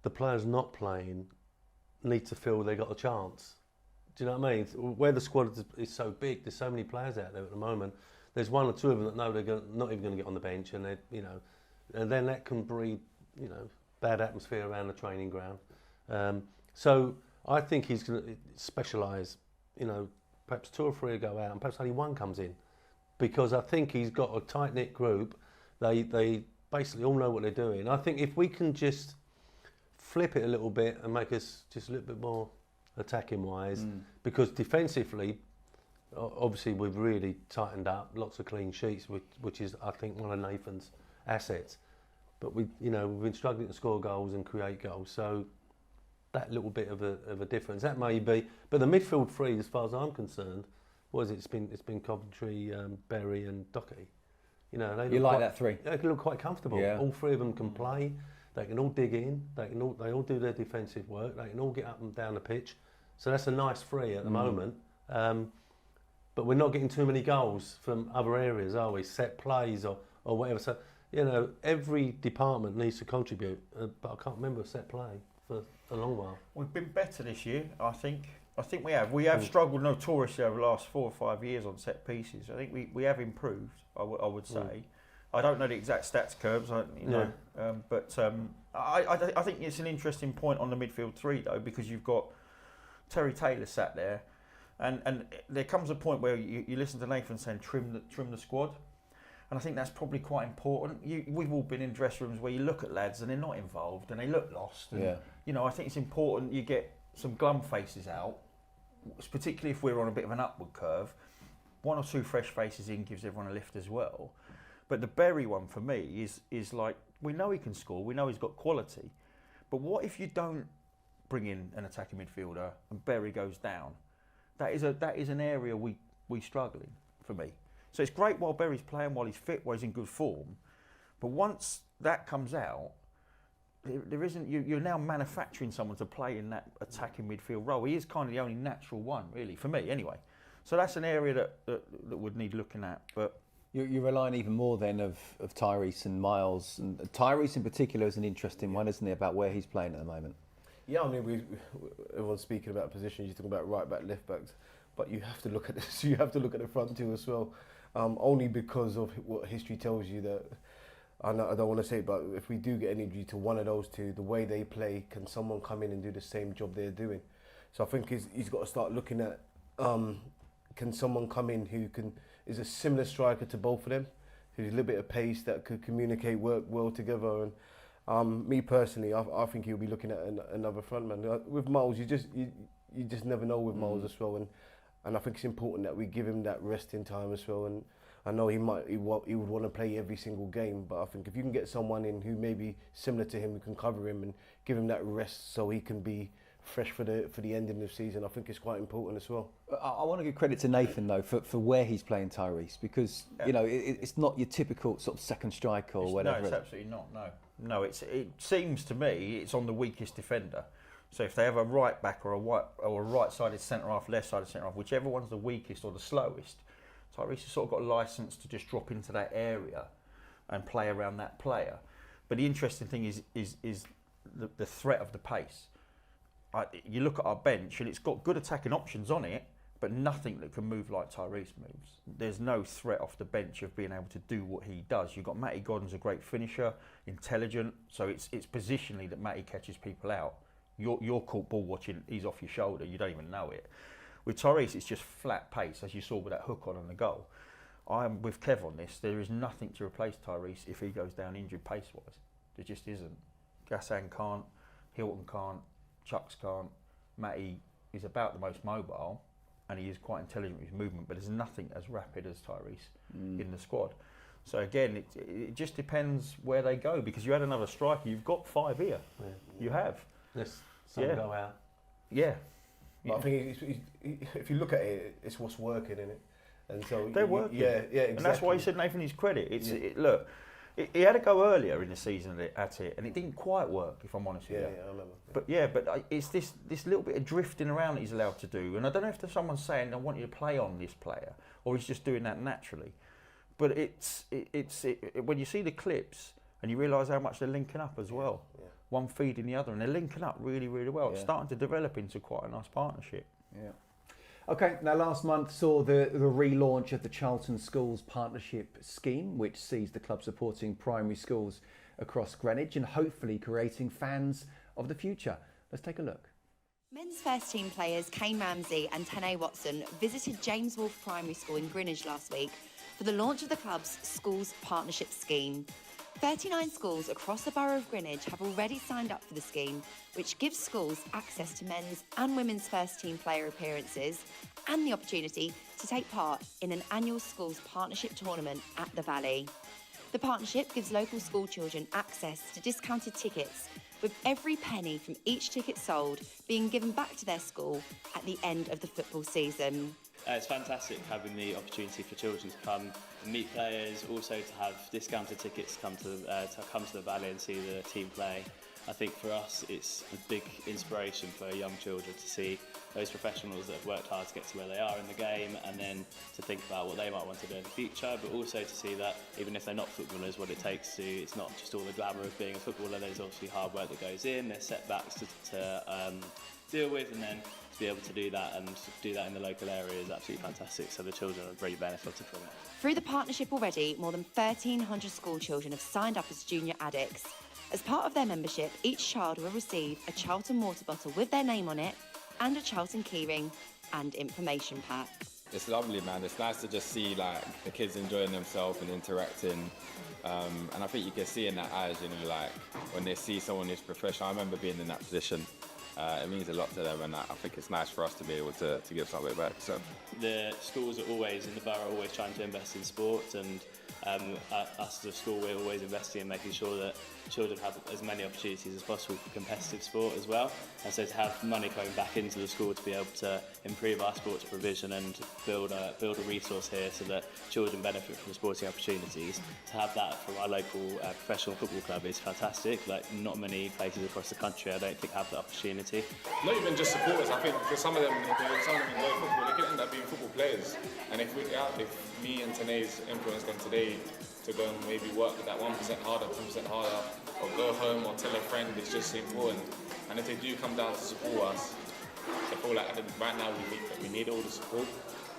the players not playing need to feel they got a chance. Do you know what I mean? Where the squad is so big, there's so many players out there at the moment. There's one or two of them that know they're not even going to get on the bench, and you know, and then that can breed, you know, bad atmosphere around the training ground. So I think he's going to specialise. You know, perhaps two or three go out, and perhaps only one comes in, because I think he's got a tight knit group. They basically all know what they're doing. I think if we can just flip it a little bit and make us just a little bit more attacking wise, because defensively, obviously we've really tightened up, lots of clean sheets, which is, I think, one of Nathan's assets. But we've been struggling to score goals and create goals, so that little bit of a difference, that may be. But the midfield three, as far as I'm concerned, it's been Coventry, Berry and Doherty. You know, you like that three? They look quite comfortable. Yeah. All three of them can play. They can all dig in. They all do their defensive work. They can all get up and down the pitch. So that's a nice three at the moment. But we're not getting too many goals from other areas, are we? Set plays or whatever. So, you know, every department needs to contribute. But I can't remember a set play for a long while. We've been better this year, I think. I think we have. We have struggled notoriously over the last 4 or 5 years on set pieces. I think we have improved, I would say. I don't know the exact stats, Curbs, but I think it's an interesting point on the midfield three, though, because you've got Terry Taylor sat there, and there comes a point where you listen to Nathan saying trim the squad, and I think that's probably quite important. We've all been in dress rooms where you look at lads and they're not involved and they look lost. And, you know, I think it's important you get some glum faces out, particularly if we're on a bit of an upward curve. 1 or 2 fresh faces in gives everyone a lift as well. But the Berry one for me is like, we know he can score, we know he's got quality, but what if you don't bring in an attacking midfielder and Berry goes down? That is an area we struggle in, for me. So it's great while Berry's playing, while he's fit, while he's in good form, but once that comes out, there isn't. You're now manufacturing someone to play in that attacking midfield role. He is kind of the only natural one, really, for me, anyway. So that's an area that would need looking at, but. You're relying even more then of Tyrese and Miles, and Tyrese in particular is an interesting one, isn't he, about where he's playing at the moment? Yeah, I mean, everyone's speaking about positions. You're talking about right back, left backs, but you have to look at this. You have to look at the front two as well, only because of what history tells you that. I don't want to say it, but if we do get an injury to one of those two, the way they play, can someone come in and do the same job they're doing? So I think he's got to start looking at, can someone come in who is a similar striker to both of them, who's a little bit of pace, that could communicate, work well together. And me personally, I think he'll be looking at another frontman. With Miles, you just never know with Miles as well, and I think it's important that we give him that resting time as well. And I know he would want to play every single game, but I think if you can get someone in who may be similar to him, who can cover him and give him that rest so he can be fresh for the ending of the season, I think it's quite important as well. I want to give credit to Nathan though for where he's playing Tyrese, because you know it's not your typical sort of second striker or whatever. No, it's absolutely not. No, it seems to me it's on the weakest defender. So if they have a right back or a right-sided centre half, left-sided centre half, whichever one's the weakest or the slowest, Tyrese has sort of got a licence to just drop into that area and play around that player. But the interesting thing is the threat of the pace. You look at our bench and it's got good attacking options on it, but nothing that can move like Tyrese moves. There's no threat off the bench of being able to do what he does. You've got Matty Godden's a great finisher, intelligent, so it's positionally that Matty catches people out. You're caught ball watching, he's off your shoulder, you don't even know it. With Tyrese, it's just flat pace, as you saw with that hook on the goal. I'm with Kev on this. There is nothing to replace Tyrese if he goes down injured pace-wise. There just isn't. Gassan can't, Hilton can't, Chucks can't. Matty is about the most mobile, and he is quite intelligent with his movement, but there's nothing as rapid as Tyrese in the squad. So again, it just depends where they go, because you had another striker, you've got 5 here. Yeah. You have. Yes, some go out. Yeah. But I think if you look at it, it's what's working, isn't it? And so they're working. Yeah, exactly. And that's why he said Nathan his credit. Look, he had to go earlier in the season at it, and it didn't quite work, if I'm honest with you. Yeah, I remember. But it's this little bit of drifting around that he's allowed to do, and I don't know if there's someone saying I want you to play on this player, or he's just doing that naturally. But when you see the clips and you realise how much they're linking up as well. Yeah. One feeding the other, and they're linking up really, really well. Yeah. It's starting to develop into quite a nice partnership. Yeah. Okay, now last month saw the relaunch of the Charlton Schools Partnership Scheme, which sees the club supporting primary schools across Greenwich and hopefully creating fans of the future. Let's take a look. Men's first team players Kane Ramsey and Tane Watson visited James Wolfe Primary School in Greenwich last week for the launch of the club's Schools Partnership Scheme. 39 schools across the borough of Greenwich have already signed up for the scheme, which gives schools access to men's and women's first team player appearances and the opportunity to take part in an annual schools partnership tournament at the Valley. The partnership gives local school children access to discounted tickets, with every penny from each ticket sold being given back to their school at the end of the football season. It's fantastic having the opportunity for children to come and meet players, also to have discounted tickets to come to the Valley and see the team play. I think for us it's a big inspiration for young children to see those professionals that have worked hard to get to where they are in the game, and then to think about what they might want to do in the future, but also to see that even if they're not footballers, what it takes to, it's not just all the glamour of being a footballer, there's obviously hard work that goes in, there's setbacks to deal with, and then to be able to do that and do that in the local area is absolutely fantastic, so the children have really benefited from it. Through the partnership already, more than 1,300 school children have signed up as junior addicts. As part of their membership, each child will receive a Charlton water bottle with their name on it and a Charlton keyring and information pack. It's lovely, man. It's nice to just see like the kids enjoying themselves and interacting. And I think you can see in their eyes, you know, like when they see someone who's professional. I remember being in that position. It means a lot to them, and I think it's nice for us to be able to give something back. So the schools are always in the borough, always trying to invest in sport, and us as a school, we're always investing in making sure that children have as many opportunities as possible for competitive sport as well. And so to have money coming back into the school to be able to improve our sports provision and build a resource here so that children benefit from sporting opportunities, to have that from our local professional football club is fantastic. Like, not many places across the country, I don't think, have that opportunity. Not even just supporters, I think for some of them enjoy football, they can end up being football players. And if me and Tane's influenced them today to go and maybe work that 1% harder, 2% harder, or go home or tell a friend, it's just important. And if they do come down to support us, I feel like right now we need all the support.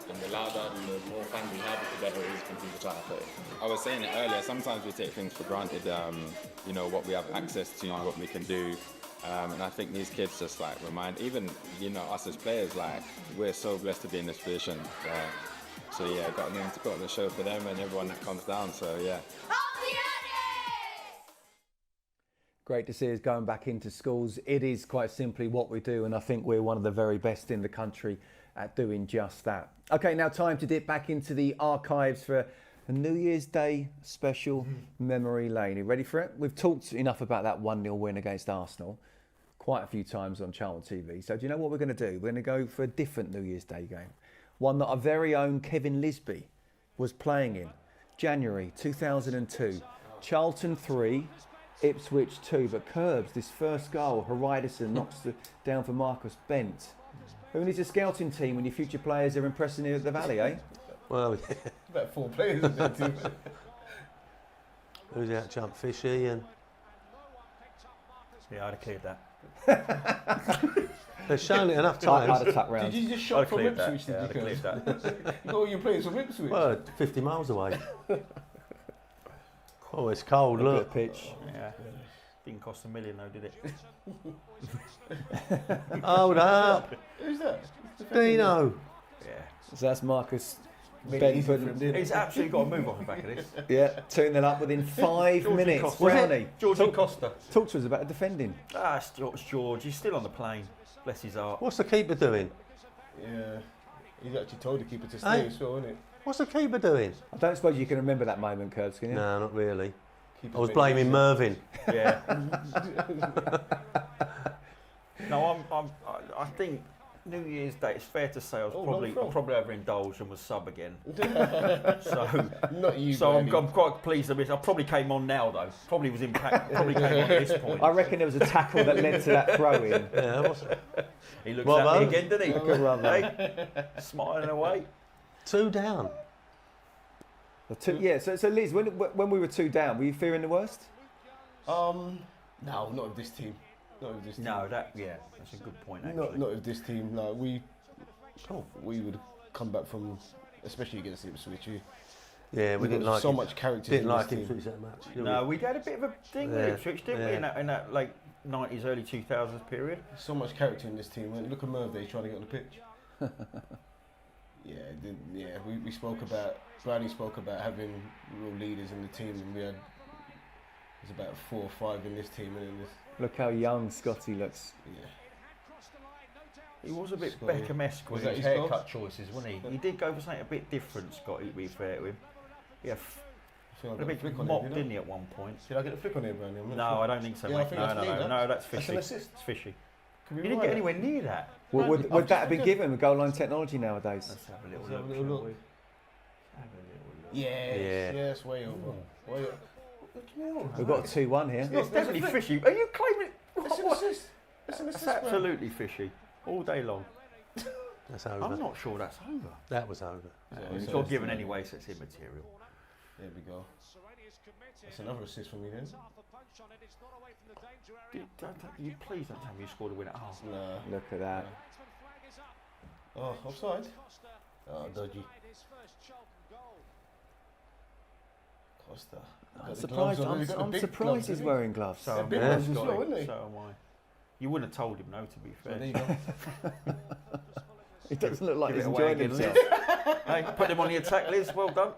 And the louder and the more fans we have, the better it is when people try to play. I was saying it earlier, sometimes we take things for granted, you know, what we have access to, what we can do. And I think these kids just like remind, even, you know, us as players, like, we're so blessed to be in this position. So yeah, got on the show for them and everyone that comes down, so yeah. Great to see us going back into schools. It is quite simply what we do, and I think we're one of the very best in the country at doing just that. Okay, now time to dip back into the archives for a New Year's Day special memory lane. You ready for it? We've talked enough about that 1-0 win against Arsenal quite a few times on Charlton TV. So do you know what we're going to do? We're going to go for a different New Year's Day game. One that our very own Kevin Lisbie was playing in. January 2002. Charlton 3, Ipswich 2. But Curbs, this first goal, Horidison knocks down for Marcus Bent. Who needs a scouting team when your future players are impressing you at the Valley, eh? Well, About 4 players in there too. who's out jump Fishy and Yeah, I'd have cleared that. they've shown it enough I'd times. have tucked round. Did you just I'd shot have from cleared that. Ipswich? Yeah, I'd have Did you? cleared that. You got all your players from Ipswich? Well, 50 miles away. Oh, it's cold, Look look. at the pitch. Yeah. Didn't cost $1 million though, did it? Hold up. Who's that? Dino. Yeah. So that's Marcus. Made it Ben easy for putting- him, didn't it? He's absolutely got to move off the back of this. Yeah, 2-0 up within 5 Georgie minutes. Costa. Brownie, Georgie Costa. talk to us about defending. Ah, it's George. He's still on the plane. Bless his heart. What's the keeper doing? Yeah. He's actually told the keeper to stay as well, isn't it? What's the keeper doing? I don't suppose you can remember that moment, Curbs, can you? No, not really. Keeper's I was made blaming it. Mervyn. Yeah. No, I think New Year's Day. It's fair to say I was probably overindulged and was sub again. So Not you. So I'm Bernie. quite pleased. I probably came on now though. Probably was impact. Probably came on at this point. I reckon there was a tackle that led to that throw in. Yeah, what's He looks Well at me done. again, didn't he? Good run, Hey? Smiling away. 2 down. Yeah, so Liz, when we were 2 down, were you fearing the worst? No, not with this team. Not with this team. No, that's a good point. Actually, Not with this team. No, we would come back from, especially against Ipswich. Yeah, we didn't like so him. much character. Didn't in like this him team. that much. No, we had a bit of a thing with Yeah, Ipswich, didn't we? yeah. In that late 90s, early 2000s period. So much character in this team. Look at Merv there trying to get on the pitch. We spoke about, Brownie spoke about having real leaders in the team, and there's about 4 or 5 in this team, and then this. Look how young Scotty looks. Yeah. He was a bit Scotty. Beckham-esque with Was that his his haircut choices, wasn't he? He did go for something a bit different, Scotty, to be fair to him. Yeah, I feel I a got bit flick on mocked, him, didn't he, at one point? Did I get a flick on him, Brownie? I'm not No, sure. I don't think so, Yeah, I mate. think No, that's me, no, that's That's fishy. an assist. It's fishy. Could we You didn't rewind get that? anywhere near that. Would that have been just- given with goal line technology nowadays? Let's have a little Let's have a look. little shall look. we? Have a little look. Yes, way over. Way over. We've got a 2-1 here. It's definitely fishy. Are you claiming? It's an What? assist. It's an That's assist. absolutely fishy. All day long. That's over. I'm not sure that's over. That was over. It's not given anyway, so it's immaterial. There we go. That's another assist from me then. You please don't tell me you scored a winner. Oh, No. Look at that. Oh, offside. Oh, dodgy. Costa. I'm surprised he's wearing gloves. so am big I. ones as well, isn't he? So am I. You wouldn't have told him no, to be fair. There you go. He doesn't look like Give he's it away enjoying again, himself. Liz. Hey, put him on the attack, Liz. Well done.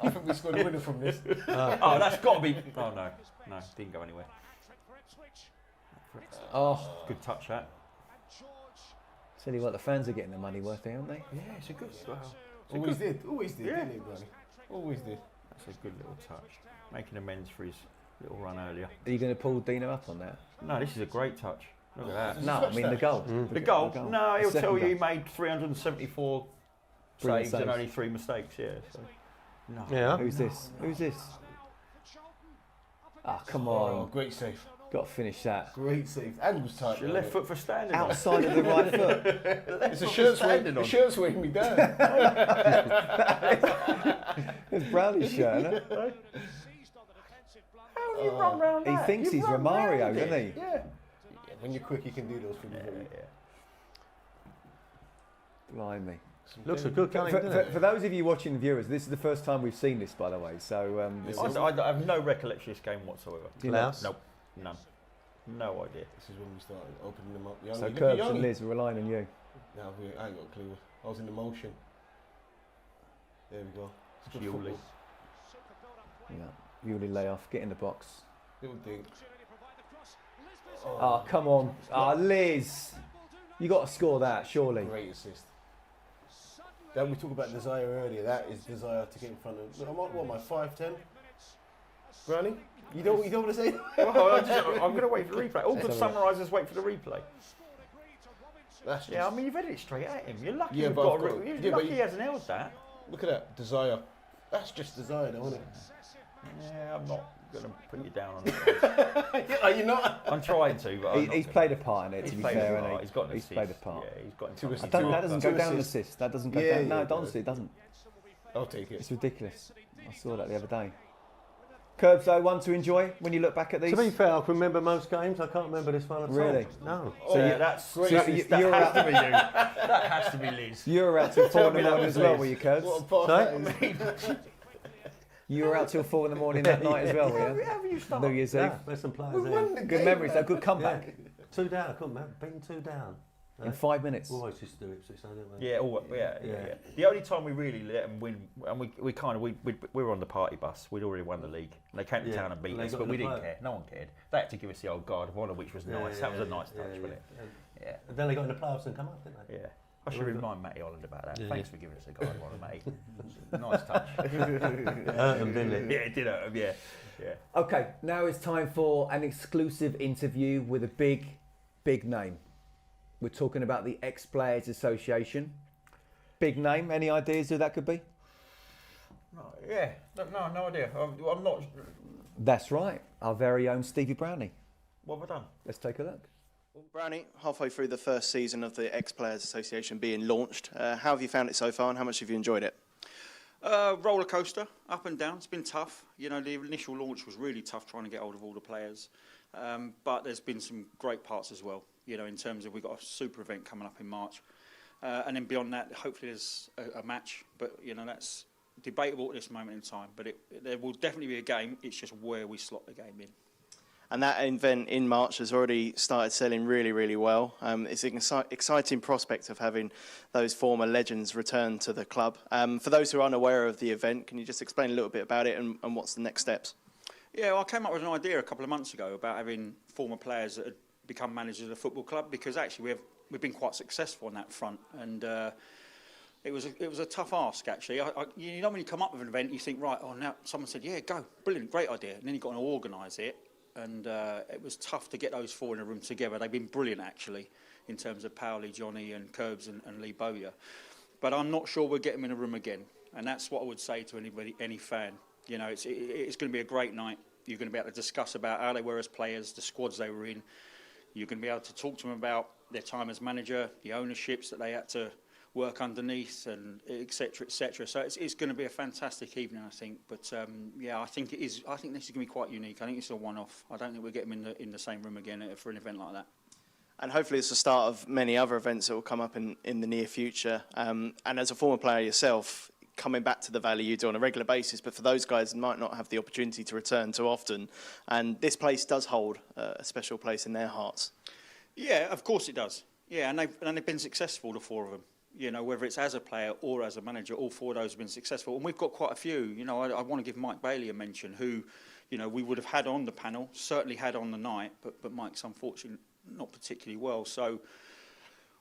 I think we scored a winner from this. Oh, that's got to be. Oh no, didn't go anywhere. Oh, Good touch, that. tell you what, the fans are getting their money worth, aren't they? Yeah, it's a good. Always did, Yeah. didn't he, Brownie? Always did. That's a good little touch. Making amends for his little run earlier. Are you going to pull Dino up on that? No, this is a great touch. Look at that. No, I mean the goal. The goal? No, he'll The tell you he second goal. made 374 Brilliant saves and saves. only 3 mistakes. Yeah. So. No. Yeah. Who's this? Who's this? Ah, come Oh, on. great save. Got to finish that. Great save. And was tight. Your left foot for standing on. Outside of the right foot. It's a shirt's weighing. The shirt's weighing me down. It's Brownie's shirt, isn't it? How have you run round He that? thinks You've he's run Romario, round doesn't it. he? Yeah. When you're quick, you can do those things. Blimey. Looks a good game, doesn't it? For those of you watching, viewers, this is the first time we've seen this, by the way. So this is, I have no recollection of this game whatsoever. Do you know? Laos? Nope. None. No idea. This is when we started opening them up. Young, so look at Curbs Young. and Liz are relying on you. No, I ain't got a clue. I was in the motion. There we go. It's good Yuli. football. Yeah, Yuli lay off, get in the box. Little thing. Oh, come on. Ah, Liz. You got to score that, surely. Great assist. Then we talked about desire earlier. That is desire to get in front of. I'm what am I 5'10"? Brownie? You don't want to say? Well, I'm going to wait for the replay. All good summarisers wait for the replay. That's Yeah, I mean you've had it straight at him. You're lucky. Yeah, you've but got I've got- you're yeah, but lucky he hasn't held that. Look at that desire. That's just desire, though, isn't it? Yeah, I'm not. going to put you down on that. Are you not? I'm trying to, but He's played a part in it, to be fair, and he's played a part. Yeah, he's got That doesn't go down an assist. That doesn't go down. No, honestly, it doesn't. I'll take it. It's ridiculous. I saw that the other day. Curbs, though, one to enjoy when you look back at these? To be fair, I can remember most games. I can't remember this one at all. Really? No. So that has to be you. That has to be Liz. You were out till 4 in the morning as well, were you, Curbs? Sorry? You were out till 4 in the morning that night as well, were you? How have you started? New Year's Eve. Yeah, there's some players there. Good memories, though. Good comeback. Yeah. 2 down, I couldn't remember. Beaten 2 down. In 5 minutes. We always used to do it, so don't we? Yeah. The only time we really let them win, and we were on the party bus. We'd already won the league. And they came to town and beat us, but we didn't care. No one cared. They had to give us the old guard of honour, which was nice. That was a nice touch, wasn't it? Yeah. And then they got in the playoffs and come up, didn't they? Yeah. I should remind Matty Holland about that. Thanks for giving us a guard of honour, Matty. Nice touch. It hurt him, didn't it? Yeah, it did hurt him, yeah. Okay, now it's time for an exclusive interview with a big name. We're talking about the Ex-Players Association. Big name. Any ideas who that could be? No idea. I'm not. That's right. Our very own Stevie Brownie. What have I done? Let's take a look. Well, Brownie, halfway through the first season of the Ex-Players Association being launched, how have you found it so far and how much have you enjoyed it? Roller coaster, up and down. It's been tough. You know, the initial launch was really tough trying to get hold of all the players. But there's been some great parts as well, you know, in terms of we've got a super event coming up in March. And then beyond that, hopefully there's a match. But, you know, that's debatable at this moment in time. But there will definitely be a game. It's just where we slot the game in. And that event in March has already started selling really, really well. It's an exciting prospect of having those former legends return to the club. For those who are unaware of the event, can you just explain a little bit about it and what's the next steps? Yeah, well, I came up with an idea a couple of months ago about having former players that had become managers of the football club, because actually we've been quite successful on that front, and it was a tough ask actually. You know, when you come up with an event, you think, right, oh, now someone said, yeah, go, brilliant, great idea, and then you've got to organise it, and it was tough to get those four in a room together. They've been brilliant actually, in terms of Powley, Johnny, and Curbs and Lee Bowyer, but I'm not sure we'll get them in a room again, and that's what I would say to anybody, any fan. You know, it's going to be a great night. You're going to be able to discuss about how they were as players, the squads they were in. You're going to be able to talk to them about their time as manager, the ownerships that they had to work underneath, and et cetera, et cetera. So it's going to be a fantastic evening, I think. But yeah, I think it is. I think this is going to be quite unique. I think it's a one-off. I don't think we'll get them in the same room again for an event like that. And hopefully it's the start of many other events that will come up in the near future. And as a former player yourself, coming back to the Valley you do on a regular basis, but for those guys who might not have the opportunity to return too often, and this place does hold a special place in their hearts. Yeah, of course it does. Yeah, and they've been successful, the four of them. You know, whether it's as a player or as a manager, all four of those have been successful. And we've got quite a few. You know, I want to give Mike Bailey a mention, who, you know, we would have had on the panel, certainly had on the night, but Mike's unfortunately not particularly well. So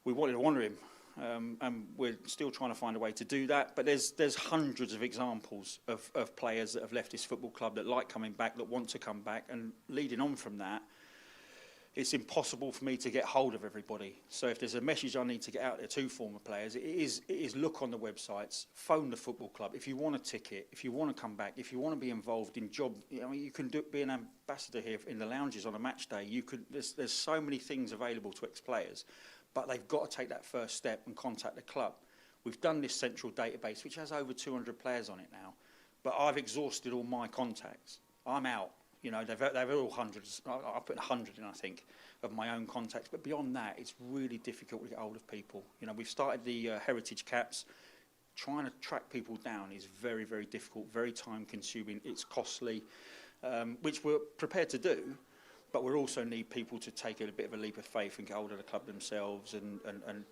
we wanted to honour him. And we're still trying to find a way to do that, but there's hundreds of examples of players that have left this football club that like coming back, that want to come back, and leading on from that, it's impossible for me to get hold of everybody. So if there's a message I need to get out there to former players, it is look on the websites, phone the football club. If you want a ticket, if you want to come back, if you want to be involved in job, I mean, you can be an ambassador here in the lounges on a match day. There's so many things available to ex-players. But they've got to take that first step and contact the club. We've done this central database, which has over 200 players on it now. But I've exhausted all my contacts. I'm out. You know, they've all hundreds. I put 100 in, I think, of my own contacts. But beyond that, it's really difficult to get hold of people. You know, we've started the heritage caps. Trying to track people down is very, very difficult, very time-consuming. It's costly, which we're prepared to do. But we also need people to take a bit of a leap of faith and get hold of the club themselves and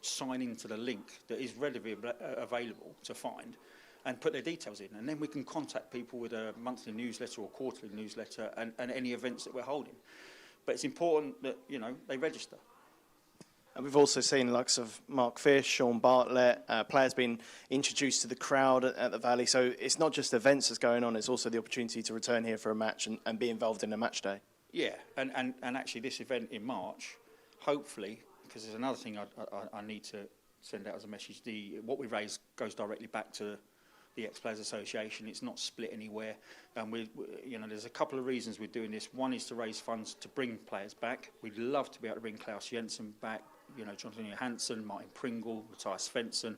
sign into the link that is readily available to find and put their details in. And then we can contact people with a monthly newsletter or quarterly newsletter and any events that we're holding. But it's important that, you know, they register. And we've also seen the likes of Mark Fish, Sean Bartlett, players being introduced to the crowd at the Valley. So it's not just events that's going on, it's also the opportunity to return here for a match and be involved in a match day. Yeah, and actually this event in March, hopefully, because there's another thing I need to send out as a message, what we raise goes directly back to the Ex-Players Association. It's not split anywhere. And there's a couple of reasons we're doing this. One is to raise funds to bring players back. We'd love to be able to bring Klaus Jensen back, Jonathan Johansson, Martin Pringle, Matthias Svensson,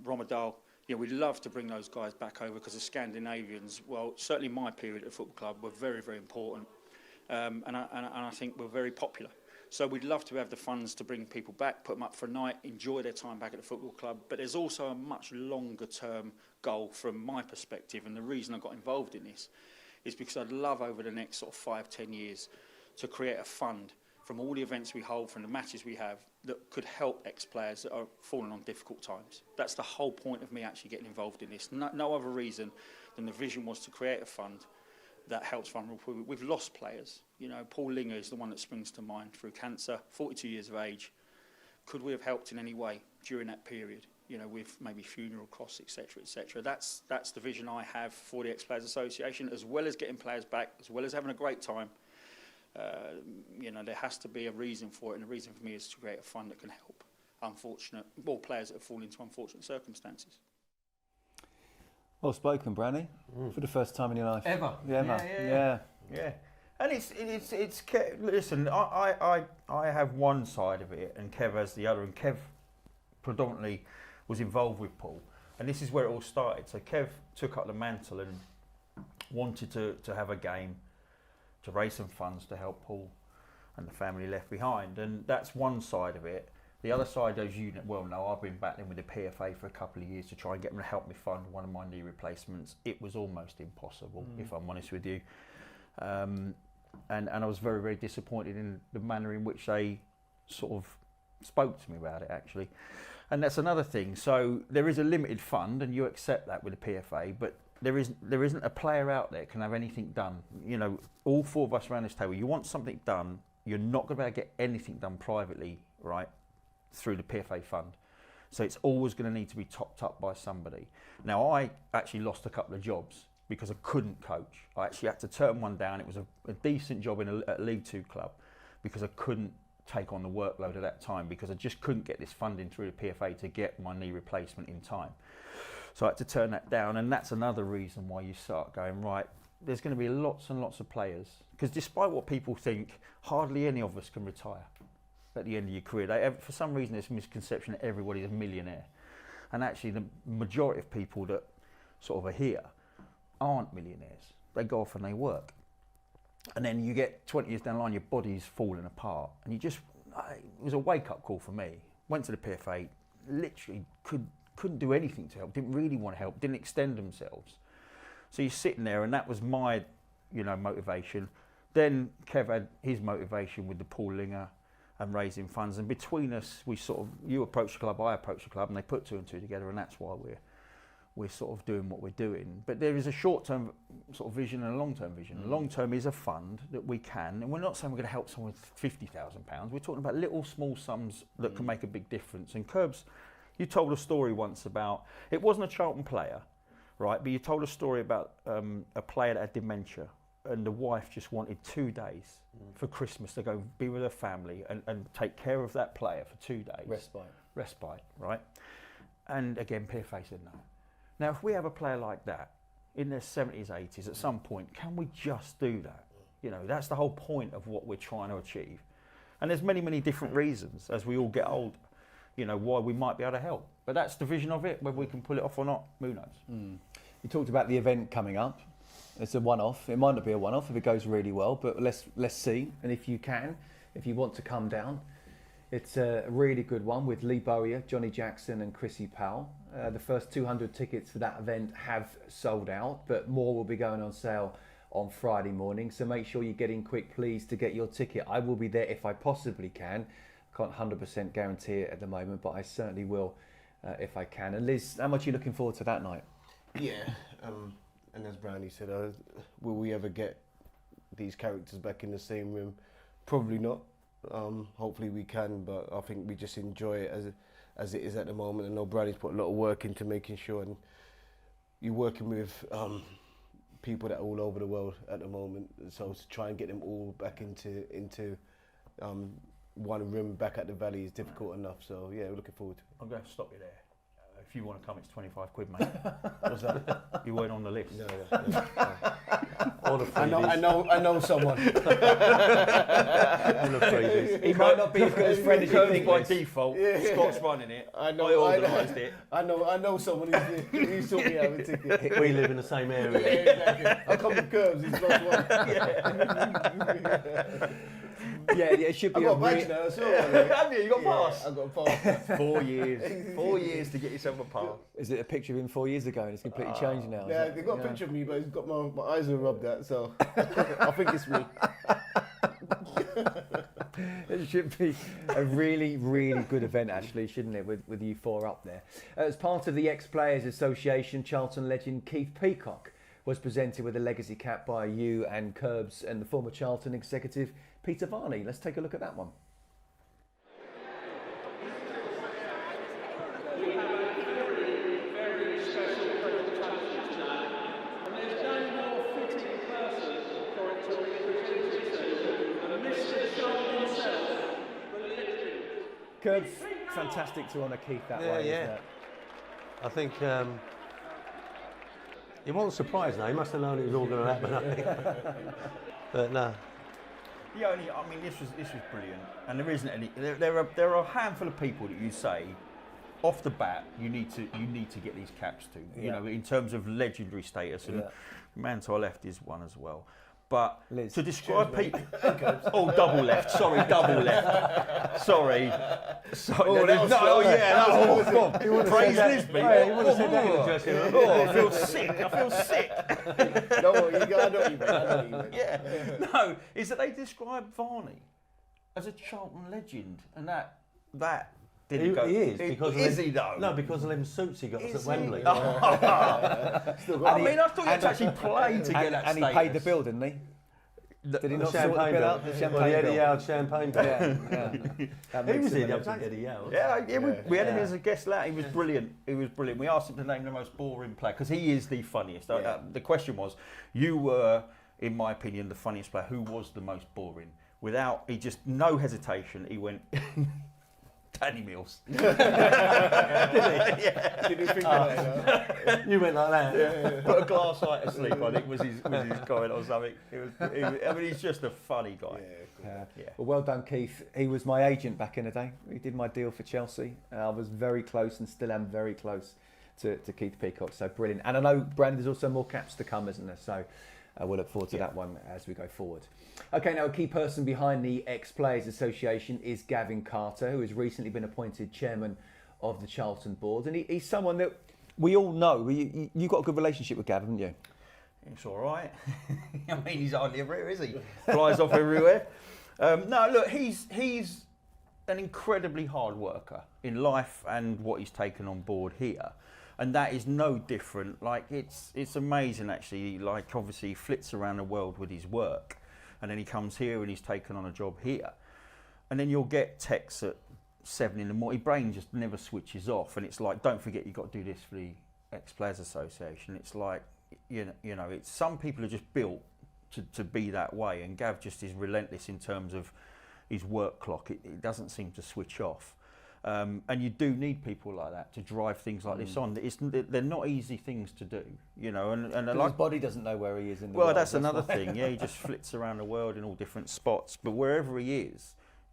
Romadal. We'd love to bring those guys back over because the Scandinavians, well, certainly my period at the football club, were very, very important. And I think we're very popular. So we'd love to have the funds to bring people back, put them up for a night, enjoy their time back at the football club. But there's also a much longer term goal from my perspective. And the reason I got involved in this is because I'd love over the next sort of 5-10 years to create a fund from all the events we hold, from the matches we have, that could help ex-players that are falling on difficult times. That's the whole point of me actually getting involved in this. No other reason than the vision was to create a fund that helps vulnerable people. We've lost players. Paul Linger is the one that springs to mind through cancer, 42 years of age. Could we have helped in any way during that period? With maybe funeral costs, etc., etc. That's the vision I have for the Ex-Players Association, as well as getting players back, as well as having a great time. There has to be a reason for it, and the reason for me is to create a fund that can help players that have fallen into unfortunate circumstances. Well spoken, Brownie. For the first time in your life. Ever. Yeah. And it's listen, I have one side of it and Kev has the other, and Kev predominantly was involved with Paul, and this is where it all started. So Kev took up the mantle and wanted to have a game to raise some funds to help Paul and the family left behind, and that's one side of it. The other side, as you well know, I've been battling with the PFA for a couple of years to try and get them to help me fund one of my knee replacements. It was almost impossible, if I'm honest with you. And I was very, very disappointed in the manner in which they sort of spoke to me about it, actually. And that's another thing. So there is a limited fund, and you accept that with the PFA, but there isn't a player out there can have anything done. All four of us around this table, you want something done, you're not going to be able to get anything done privately, right, through the PFA fund. So it's always going to need to be topped up by somebody. Now, I actually lost a couple of jobs because I couldn't coach. I actually had to turn one down. It was a decent job in a League 2 club because I couldn't take on the workload at that time because I just couldn't get this funding through the PFA to get my knee replacement in time. So I had to turn that down, and that's another reason why you start going, right, there's going to be lots and lots of players, because despite what people think, hardly any of us can retire at the end of your career. For some reason, there's a misconception that everybody's a millionaire. And actually, the majority of people that sort of are here aren't millionaires. They go off and they work. And then you get 20 years down the line, your body's falling apart. And it was a wake-up call for me. Went to the PFA, literally couldn't do anything to help, didn't really want to help, didn't extend themselves. So you're sitting there, and that was my, motivation. Then Kev had his motivation with the Paul Linger and raising funds, and between us, you approach the club, I approach the club, and they put two and two together, and that's why we're sort of doing what we're doing. But there is a short-term sort of vision and a long-term vision. The long-term is a fund that we can, and we're not saying we're going to help someone with £50,000. We're talking about little small sums that can make a big difference. And Curbs, you told a story once about, it wasn't a Charlton player, right? But you told a story about a player that had dementia, and the wife just wanted 2 days for Christmas to go be with her family and take care of that player for 2 days. Respite, right? And again, PFA said no. Now, if we have a player like that in their 70s, 80s, at some point, can we just do that? That's the whole point of what we're trying to achieve. And there's many, many different reasons as we all get older, why we might be able to help. But that's the vision of it. Whether we can pull it off or not, who knows? You talked about the event coming up. It's a one-off. It might not be a one-off if it goes really well, but let's see. And if you want to come down, it's a really good one with Lee Bowyer, Johnny Jackson and Chrissy Powell. The first 200 tickets for that event have sold out, but more will be going on sale on Friday morning. So make sure you get in quick, please, to get your ticket. I will be there if I possibly can. Can't 100% guarantee it at the moment, but I certainly will if I can. And Liz, how much are you looking forward to that night? Yeah, and as Brownie said, will we ever get these characters back in the same room? Probably not. Hopefully we can, but I think we just enjoy it as it is at the moment. I know Brownie's put a lot of work into making sure, and you're working with people that are all over the world at the moment, so to try and get them all back into one room back at the Valley is difficult enough. So yeah, we're looking forward to it. I'm going to stop you there. If you want to come, it's 25 quid, mate. What's that? You weren't on the list. No. All the I know someone. He might not be as good as friend as you think by default. Yeah. Scott's running it. I know. I organised it. I know someone who's taught me how to ticket. We live in the same area. Yeah, exactly. I come with Curbs. He's +1. Yeah, it should be. I got a badge now. That's all. Have you? You got a pass? I got a pass. 4 years. 4 years to get yourself a pass. Is it a picture of him 4 years ago and it's completely changed now? Yeah, they got a picture of me, but he's got my eyes are rubbed out, so I think it's me. It should be a really, really good event, actually, shouldn't it, with you four up there. As part of the Ex-Players Association, Charlton legend Keith Peacock was presented with a legacy cap by you and Curbs and the former Charlton executive Peter Varney. Let's take a look at that one. Curbs, fantastic to honour Keith that way. Yeah. Isn't it? I think he wasn't surprised now. He must have known it was all going to happen, I think. But no. I mean, this was brilliant, and there isn't any. There are a handful of people that you say, off the bat, you need to get these caps to. You know, in terms of legendary status, and man to our left is one as well. But Liz, to describe people, double left. Sorry, double left. Sorry. Oh, that was Praise Lisbie. He would have said that in the dressing room. I feel sick. No, I know you meant. Yeah. No, is that they describe Varney as a Charlton legend, and that didn't go. He is because is he though? No, because of them suits he got us at Wembley. I mean, I thought you had to actually play to get that and he paid the bill, didn't he? Did he not sort the bill out? The champagne bill. Eddie Yowd champagne bill. He was in. I was Eddie Yowd. We had him as a guest lad. He was brilliant. We asked him to name the most boring player because he is the funniest. The question was, you were, in my opinion, the funniest player. Who was the most boring? He just no hesitation. He went. Danny Mills. Did he? Yeah. Did he think of that? You went like that. Yeah. Put a glass eye to sleep, I think, was his comment or something. I mean, he's just a funny guy. Well, well done, Keith. He was my agent back in the day. He did my deal for Chelsea. I was very close and still am very close to Keith Peacock. So brilliant. And I know, Brand, there's also more caps to come, isn't there? So we'll look forward to that one as we go forward. Okay, now a key person behind the Ex-Players Association is Gavin Carter, who has recently been appointed chairman of the Charlton board. And he's someone that we all know. You've got a good relationship with Gavin, haven't you? It's all right. I mean, he's hardly ever here, is he? Flies off everywhere. No, look, he's an incredibly hard worker in life and what he's taken on board here. And that is no different. Like, it's amazing, actually. Like, obviously, he flits around the world with his work. And then he comes here and he's taken on a job here. And then you'll get texts at 7 in the morning. His brain just never switches off. And it's like, don't forget, you've got to do this for the Ex-Players Association. It's like, you know, it's some people are just built to be that way. And Gav just is relentless in terms of his work clock. It doesn't seem to switch off. And you do need people like that to drive things like this on. They're not easy things to do, you know. And his body doesn't know where he is in the world. Well, that's another thing. Yeah, he just flits around the world in all different spots. But wherever he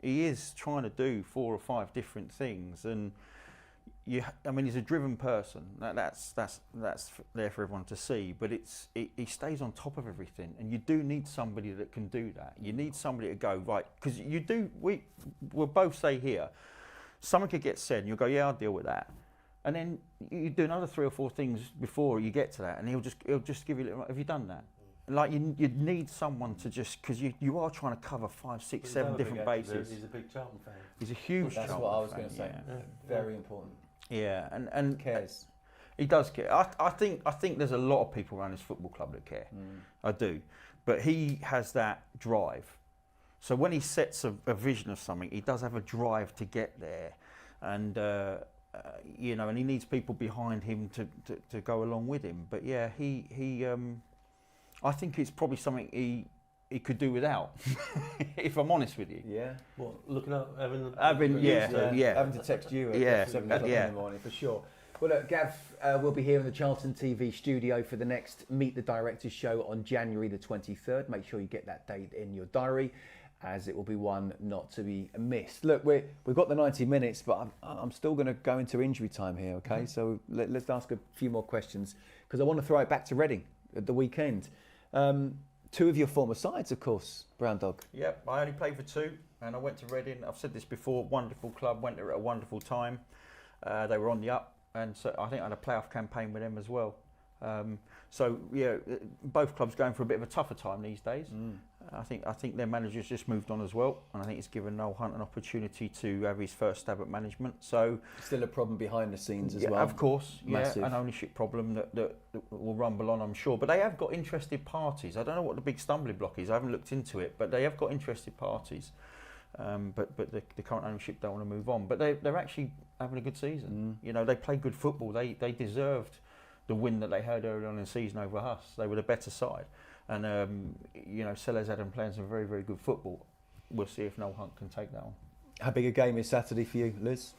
is trying to do 4 or 5 different things. And I mean, he's a driven person. That's there for everyone to see. But he stays on top of everything. And you do need somebody that can do that. You need somebody to go right, because we'll both say here. Something could get said and you'll go, yeah, I'll deal with that. And then you do another 3 or 4 things before you get to that, and he'll just give you a little, have you done that? Like, you need someone to just, because you are trying to cover 5, 6, 7 different bases. He's a big Charlton fan. He's a huge Charlton fan. That's what I was going to say. Yeah. Very important. Yeah, and cares. He does care. I think there's a lot of people around this football club that care. I do. But he has that drive. So when he sets a vision of something, he does have a drive to get there, and you know, and he needs people behind him to go along with him. But yeah, I think it's probably something he could do without, if I'm honest with you. Yeah. What, looking up, having to text you at 7 o'clock in the morning for sure. Well, look, Gav will be here in the Charlton TV studio for the next Meet the Directors show on January the 23rd. Make sure you get that date in your diary, as it will be one not to be missed. Look, we've got the 90 minutes, but I'm still going to go into injury time here, okay? So let's ask a few more questions, because I want to throw it back to Reading at the weekend. Two of your former sides, of course, Brown Dog. Yep, I only played for two, and I went to Reading. I've said this before, wonderful club, went there at a wonderful time. They were on the up, and so I think I had a playoff campaign with them as well. So yeah, both clubs going for a bit of a tougher time these days. I think their manager's just moved on as well, and I think it's given Noel Hunt an opportunity to have his first stab at management. So still a problem behind the scenes as well. Of course, massive. An ownership problem that will rumble on, I'm sure. But they have got interested parties. I don't know what the big stumbling block is. I haven't looked into it, but they have got interested parties. But the current ownership don't want to move on. But they're actually having a good season. You know, they play good football. They deserved the win that they had early on in the season over us. They were the better side. And, you know, Sellers had them playing some very, very good football. We'll see if Noel Hunt can take that on. How big a game is Saturday for you, Liz?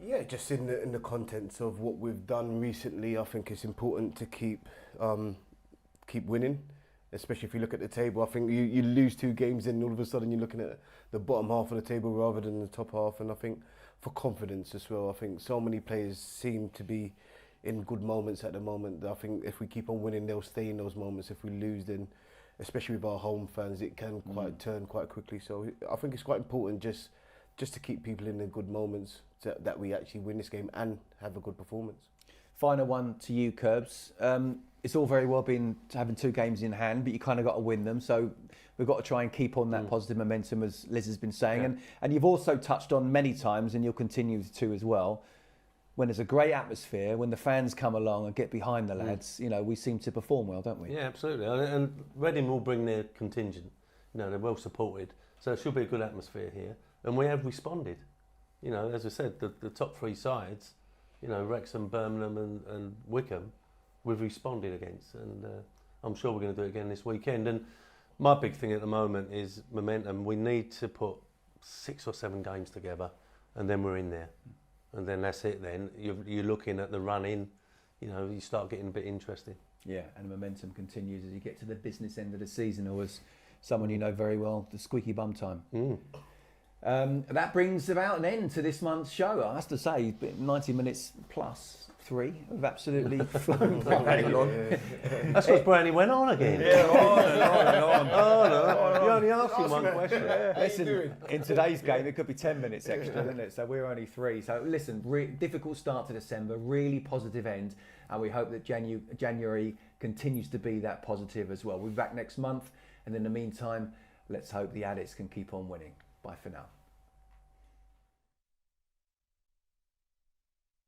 Yeah, just in the contents of what we've done recently, I think it's important to keep winning, especially if you look at the table. I think you lose two games and all of a sudden you're looking at the bottom half of the table rather than the top half. And I think for confidence as well, I think so many players seem to be in good moments at the moment. I think if we keep on winning, they'll stay in those moments. If we lose, then especially with our home fans, it can turn quite quickly. So I think it's quite important just to keep people in the good moments, that we actually win this game and have a good performance. Final one to you, Curbs. It's all very well been having two games in hand, but you kind of got to win them. So we've got to try and keep on that positive momentum, as Liz has been saying. Yeah. And you've also touched on many times, and you'll continue to as well, when there's a great atmosphere, when the fans come along and get behind the lads, you know, we seem to perform well, don't we? Yeah, absolutely. And Reading will bring their contingent. You know, they're well supported. So it should be a good atmosphere here. And we have responded. You know, as I said, the top three sides, you know, Wrexham, Birmingham and Wycombe, we've responded against. And I'm sure we're going to do it again this weekend. And my big thing at the moment is momentum. We need to put 6 or 7 games together, and then we're in there. And then that's it then. You're looking at the run-in, you know, you start getting a bit interesting. Yeah, and the momentum continues as you get to the business end of the season, or as someone you know very well, the squeaky bum time. That brings about an end to this month's show. I have to say, 90 minutes plus 3 have absolutely flown very long. That's what Brownie went on again. Yeah, on and on and on. Oh, no. You only asked him one question. Listen, in today's game, it could be 10 minutes extra, isn't it? So we're only 3. So listen, difficult start to December, really positive end, and we hope that January continues to be that positive as well. We'll be back next month, and in the meantime, let's hope the Addicts can keep on winning. Bye for now.